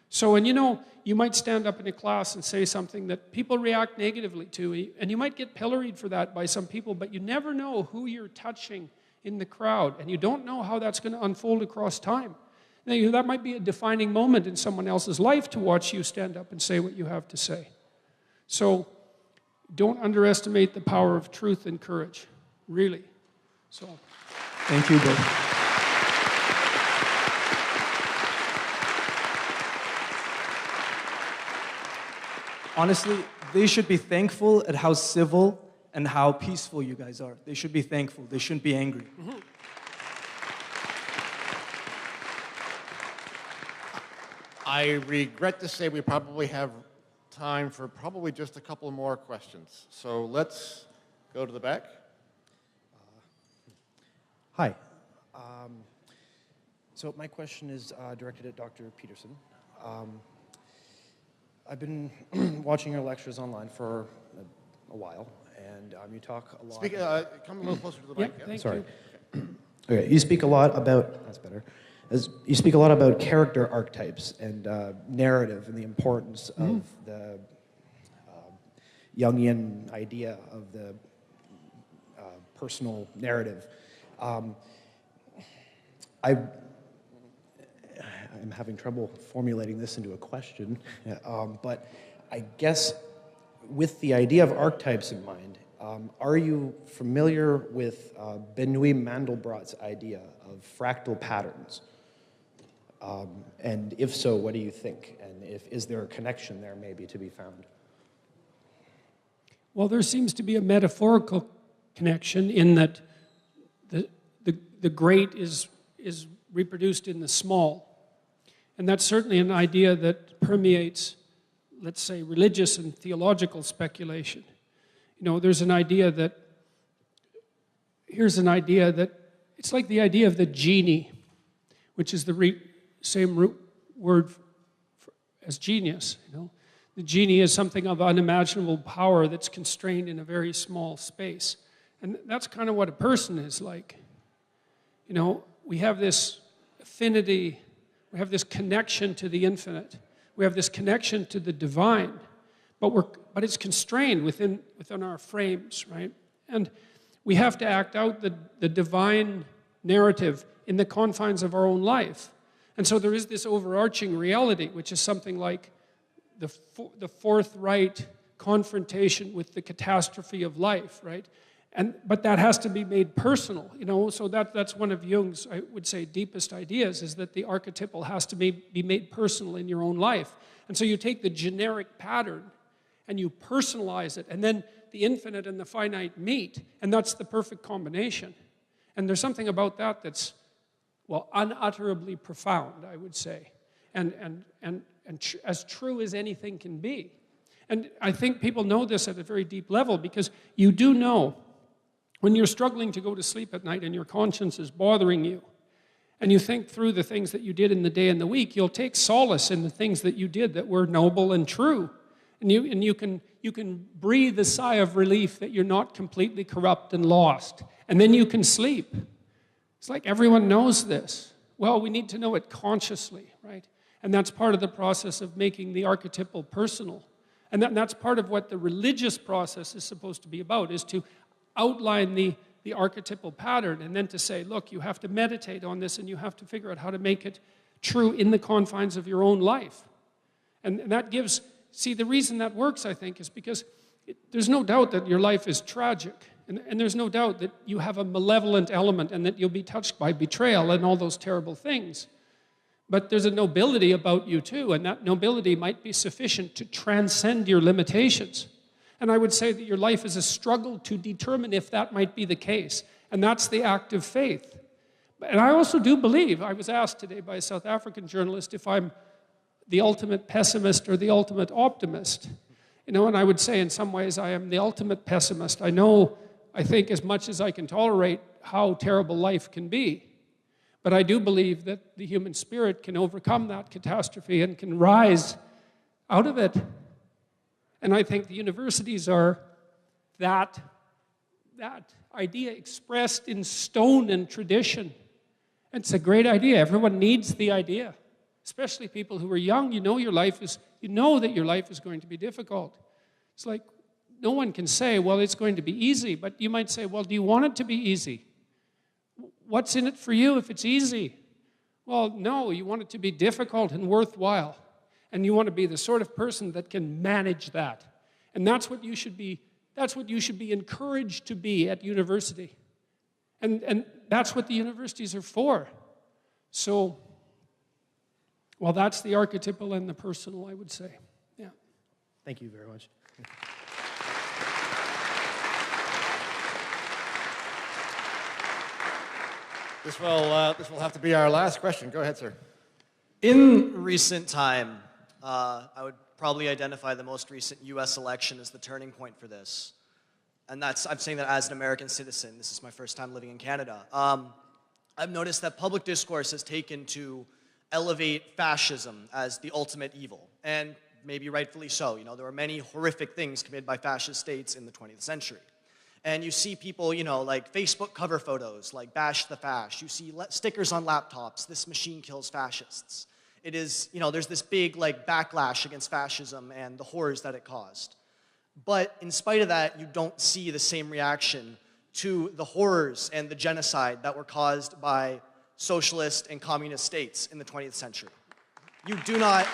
So, and you might stand up in a class and say something that people react negatively to, and you might get pilloried for that by some people, but you never know who you're touching in the crowd, and you don't know how that's going to unfold across time. Now, that might be a defining moment in someone else's life to watch you stand up and say what you have to say. So, don't underestimate the power of truth and courage, really. So, thank you both. Honestly, they should be thankful at how civil and how peaceful you guys are. They should be thankful. They shouldn't be angry. Mm-hmm. I regret to say we probably have time for probably just a couple more questions. So let's go to the back. Hi. So my question is directed at Dr. Peterson. I've been watching your lectures online for a while, and you talk a lot. Come a little closer to the mic. Yeah, thank Sorry. you. Okay, you speak a lot about, that's better. You speak a lot about character archetypes and narrative and the importance of the Jungian idea of the personal narrative. I'm having trouble formulating this into a question, but I guess with the idea of archetypes in mind, are you familiar with Benoît Mandelbrot's idea of fractal patterns? And if so, what do you think? And is there a connection there maybe to be found? Well, there seems to be a metaphorical connection in that the great is reproduced in the small. And that's certainly an idea that permeates, let's say, religious and theological speculation. There's an idea that here's an idea that it's like the idea of the genie, which is the same root word as genius. You know, the genie is something of unimaginable power that's constrained in a very small space, and that's kind of what a person is like. You know, we have this affinity, we have this connection to the infinite, we have this connection to the divine, but it's constrained within our frames, right? And we have to act out the divine narrative in the confines of our own life. And so there is this overarching reality, which is something like the forthright confrontation with the catastrophe of life, right? But that has to be made personal, you know. So that's one of Jung's, I would say, deepest ideas, is that the archetypal has to be made personal in your own life. And so you take the generic pattern and you personalize it, and then the infinite and the finite meet, and that's the perfect combination. And there's something about that that's, well, unutterably profound, I would say, and as true as anything can be. And I think people know this at a very deep level, because you do know when you're struggling to go to sleep at night and your conscience is bothering you, and you think through the things that you did in the day and the week, you'll take solace in the things that you did that were noble and true. And you can breathe a sigh of relief that you're not completely corrupt and lost. And then you can sleep. It's like everyone knows this. Well, we need to know it consciously, right? And that's part of the process of making the archetypal personal. And that's part of what the religious process is supposed to be about, is to outline the archetypal pattern, and then to say, look, you have to meditate on this, and you have to figure out how to make it true in the confines of your own life. And that gives... See, the reason that works, I think, is because there's no doubt that your life is tragic. And there's no doubt that you have a malevolent element and that you'll be touched by betrayal and all those terrible things. But there's a nobility about you, too, and that nobility might be sufficient to transcend your limitations. And I would say that your life is a struggle to determine if that might be the case. And that's the act of faith. And I also do believe, I was asked today by a South African journalist if I'm the ultimate pessimist or the ultimate optimist. You know, and I would say in some ways I am the ultimate pessimist. I think as much as I can tolerate how terrible life can be. But I do believe that the human spirit can overcome that catastrophe and can rise out of it. And I think the universities are that idea expressed in stone and tradition. It's a great idea. Everyone needs the idea. Especially people who are young, you know that your life is going to be difficult. It's like, no one can say, well, it's going to be easy, but you might say, well, do you want it to be easy? What's in it for you if it's easy? Well, no, you want it to be difficult and worthwhile. And you want to be the sort of person that can manage that. And that's what you should be encouraged to be at university. And that's what the universities are for. So, well, that's the archetypal and the personal, I would say. Yeah. Thank you very much. This will have to be our last question. Go ahead, sir. In recent time, I would probably identify the most recent U.S. election as the turning point for this. And I'm saying that as an American citizen. This is my first time living in Canada. I've noticed that public discourse has taken to elevate fascism as the ultimate evil, and maybe rightfully so. You know, there were many horrific things committed by fascist states in the 20th century. And you see people, you know, like Facebook cover photos, like bash the fash. You see stickers on laptops, this machine kills fascists. It is, you know, there's this big, like, backlash against fascism and the horrors that it caused. But in spite of that, you don't see the same reaction to the horrors and the genocide that were caused by socialist and communist states in the 20th century. You do not...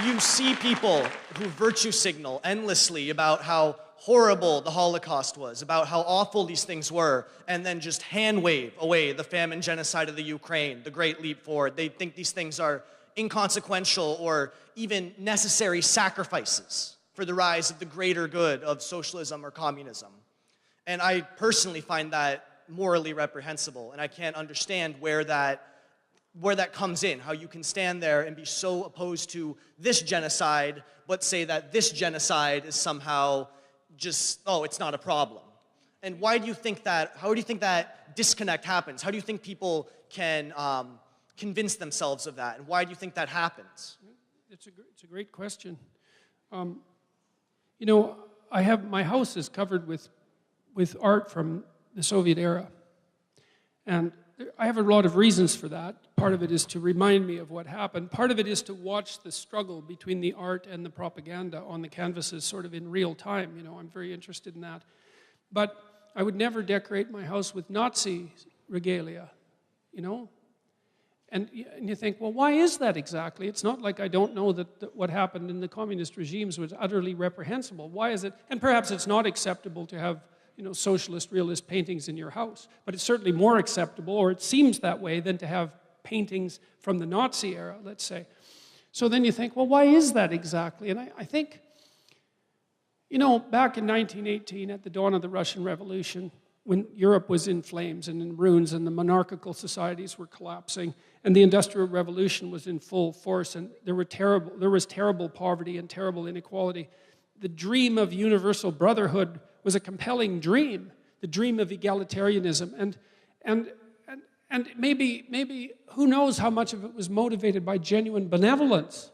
You see people who virtue signal endlessly about how horrible the Holocaust was, about how awful these things were, and then just hand wave away the famine genocide of the Ukraine, the Great Leap Forward. They think these things are inconsequential or even necessary sacrifices for the rise of the greater good of socialism or communism. And I personally find that morally reprehensible, and I can't understand where that where that comes in, how you can stand there and be so opposed to this genocide, but say that this genocide is somehow just, oh, it's not a problem. And why do you think that, how do you think that disconnect happens? How do you think people can convince themselves of that? And why do you think that happens? It's a great question. You know, my house is covered with art from the Soviet era. And I have a lot of reasons for that. Part of it is to remind me of what happened. Part of it is to watch the struggle between the art and the propaganda on the canvases sort of in real time. You know, I'm very interested in that. But I would never decorate my house with Nazi regalia, you know? And you think, well, why is that exactly? It's not like I don't know that what happened in the communist regimes was utterly reprehensible. Why is it? And perhaps it's not acceptable to have, you know, socialist realist paintings in your house, but it's certainly more acceptable, or it seems that way, than to have paintings from the Nazi era, let's say. So then you think, well, why is that exactly? And I think, you know, back in 1918, at the dawn of the Russian Revolution, when Europe was in flames and in ruins and the monarchical societies were collapsing and the Industrial Revolution was in full force and there was terrible poverty and terrible inequality, the dream of universal brotherhood was a compelling dream, the dream of egalitarianism. And maybe, who knows how much of it was motivated by genuine benevolence?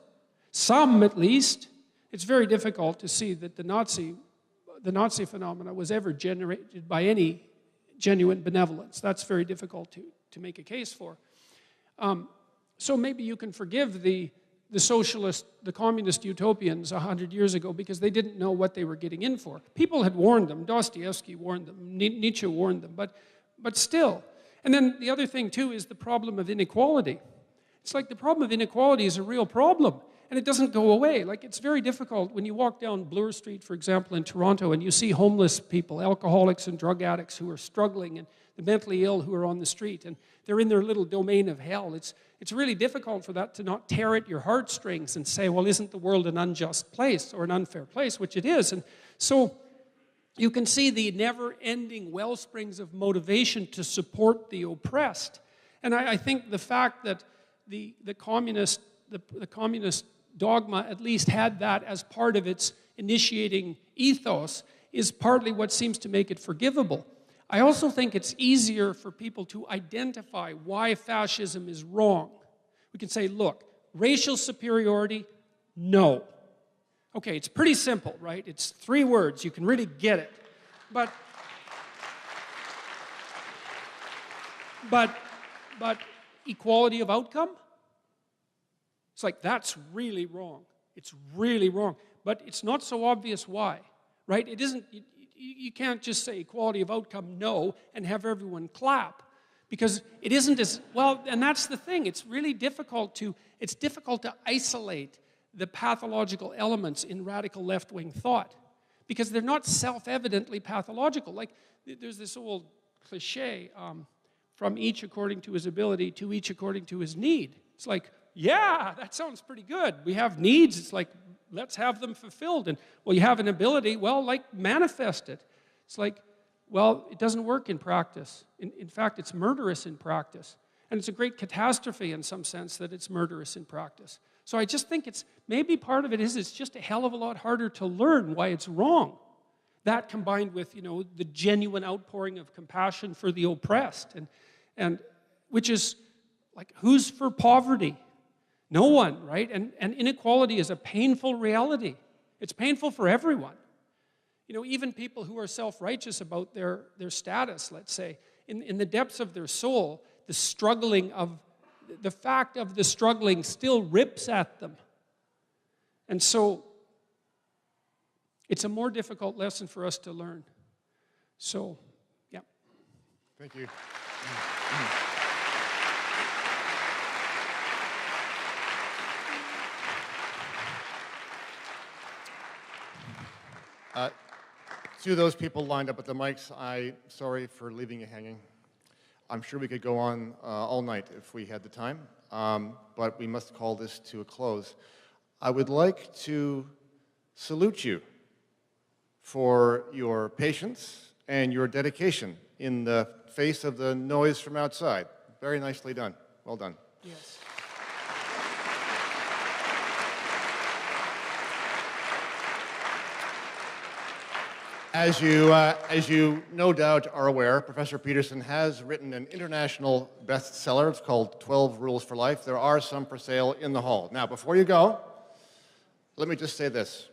Some, at least. It's very difficult to see that the Nazi phenomena was ever generated by any genuine benevolence. That's very difficult to make a case for. So maybe you can forgive the communist utopians 100 years ago because they didn't know what they were getting in for. People had warned them. Dostoevsky warned them. Nietzsche warned them. But still. And then the other thing, too, is the problem of inequality. It's like the problem of inequality is a real problem, and it doesn't go away. Like, it's very difficult when you walk down Bloor Street, for example, in Toronto, and you see homeless people, alcoholics and drug addicts who are struggling, and the mentally ill who are on the street, and they're in their little domain of hell. It's really difficult for that to not tear at your heartstrings and say, well, isn't the world an unjust place or an unfair place, which it is. And so you can see the never-ending wellsprings of motivation to support the oppressed. And I think the fact that the communist dogma at least had that as part of its initiating ethos is partly what seems to make it forgivable. I also think it's easier for people to identify why fascism is wrong. We can say, look, racial superiority, no. Okay, it's pretty simple, right? It's 3 words. You can really get it. But equality of outcome? It's like, that's really wrong. It's really wrong. But it's not so obvious why, right? It isn't, you can't just say equality of outcome, no, and have everyone clap. Because it isn't as, well, and that's the thing. It's really difficult to isolate the pathological elements in radical left-wing thought. Because they're not self-evidently pathological. Like, there's this old cliche, from each according to his ability, to each according to his need. It's like, yeah, that sounds pretty good. We have needs. It's like, let's have them fulfilled. And, well, you have an ability. Well, like, manifest it. It's like, well, it doesn't work in practice. In fact, it's murderous in practice. And it's a great catastrophe in some sense that it's murderous in practice. So I just think maybe part of it is it's just a hell of a lot harder to learn why it's wrong. That combined with, you know, the genuine outpouring of compassion for the oppressed. And which is, like, who's for poverty? No one, right? And inequality is a painful reality. It's painful for everyone. You know, even people who are self-righteous about their status, let's say, in the depths of their soul, the fact of the struggling still rips at them. And so, it's a more difficult lesson for us to learn. So, yeah. Thank you. To those people lined up at the mics, sorry for leaving you hanging. I'm sure we could go on all night if we had the time, but we must call this to a close. I would like to salute you for your patience and your dedication in the face of the noise from outside. Very nicely done. Well done. Yes. As you no doubt are aware, Professor Peterson has written an international bestseller. It's called 12 Rules for Life. There are some for sale in the hall. Now, before you go, let me just say this.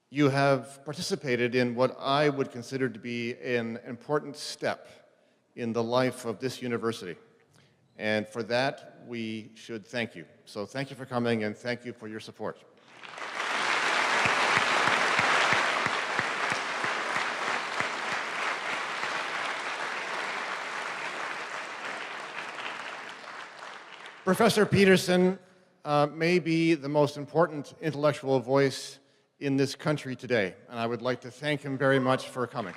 You have participated in what I would consider to be an important step in the life of this university. And for that, we should thank you. So thank you for coming, and thank you for your support. Professor Peterson may be the most important intellectual voice in this country today, and I would like to thank him very much for coming.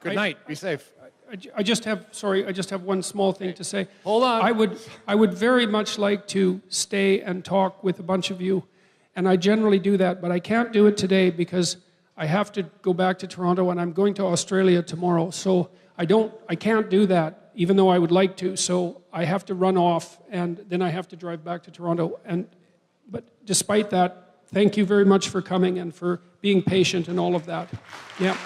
Good night. Be safe. I just have one small thing to say. Hold on. I would very much like to stay and talk with a bunch of you, and I generally do that, but I can't do it today because I have to go back to Toronto, and I'm going to Australia tomorrow. So I can't do that, even though I would like to. So I have to run off, and then I have to drive back to Toronto. But despite that, thank you very much for coming and for being patient and all of that. Yeah.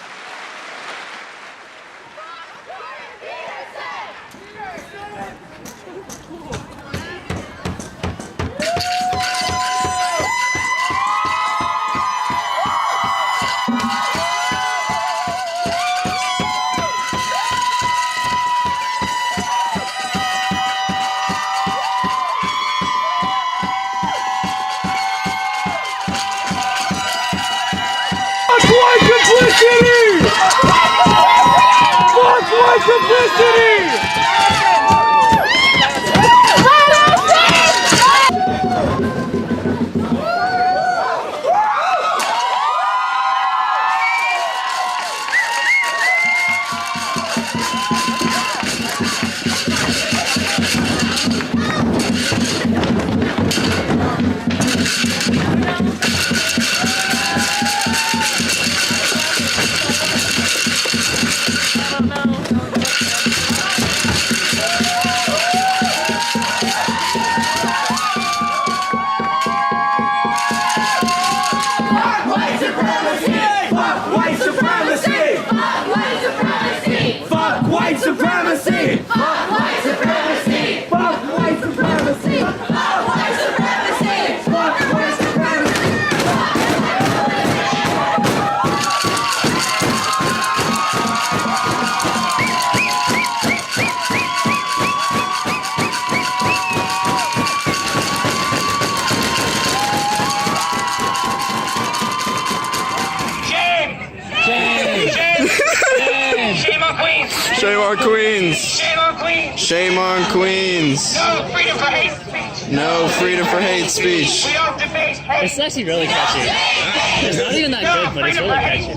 Shame on Queens! Shame on Queens! Shame on Queens! No freedom for hate speech! No freedom for hate speech! We don't debate hate! It's actually really catchy. It's not even that good, but it's really catchy.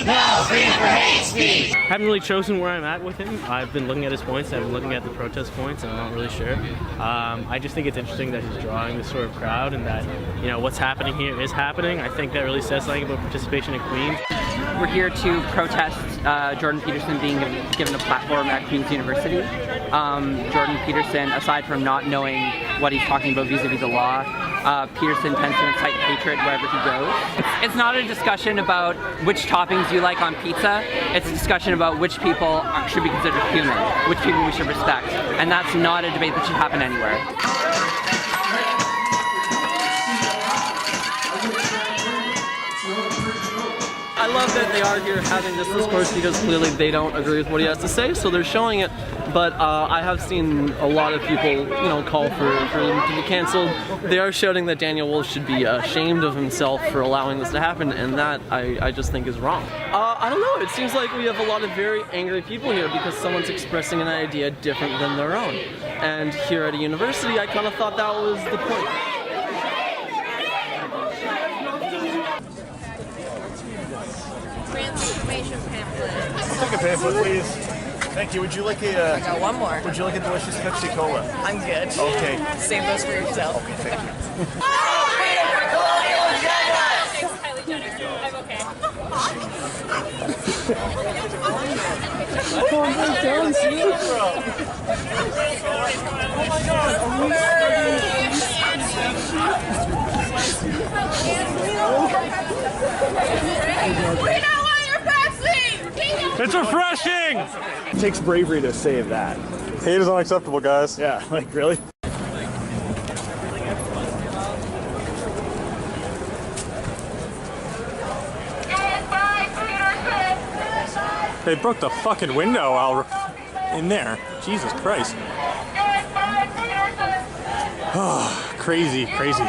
No freedom for hate speech! Haven't really chosen where I'm at with him. I've been looking at his points, I've been looking at the protest points, and I'm not really sure. I just think it's interesting that he's drawing this sort of crowd and that, you know, what's happening here is happening. I think that really says something about participation in Queens. We're here to protest Jordan Peterson being given a platform at Queen's University. Jordan Peterson, aside from not knowing what he's talking about vis-a-vis the law, Peterson tends to incite hatred wherever he goes. It's not a discussion about which toppings you like on pizza. It's a discussion about which people should be considered human, which people we should respect. And that's not a debate that should happen anywhere. I love that they are here having this discourse because clearly they don't agree with what he has to say, so they're showing it. But I have seen a lot of people, you know, call for him to be canceled. They are shouting that Daniel Wolf should be ashamed of himself for allowing this to happen, and that I just think is wrong. I don't know. It seems like we have a lot of very angry people here because someone's expressing an idea different than their own. And here at a university, I kind of thought that was the point. a pamphlet, please. Thank you. Would you like a? I got one more. Would you like a delicious Pepsi Cola? I'm good. Okay. Save those for yourself. Okay, thank you. Kylie Jenner. I'm okay. It's refreshing! It takes bravery to save that. Hate is unacceptable, guys. Yeah, like, really? They broke the fucking window while in there. Jesus Christ. Oh, crazy, crazy.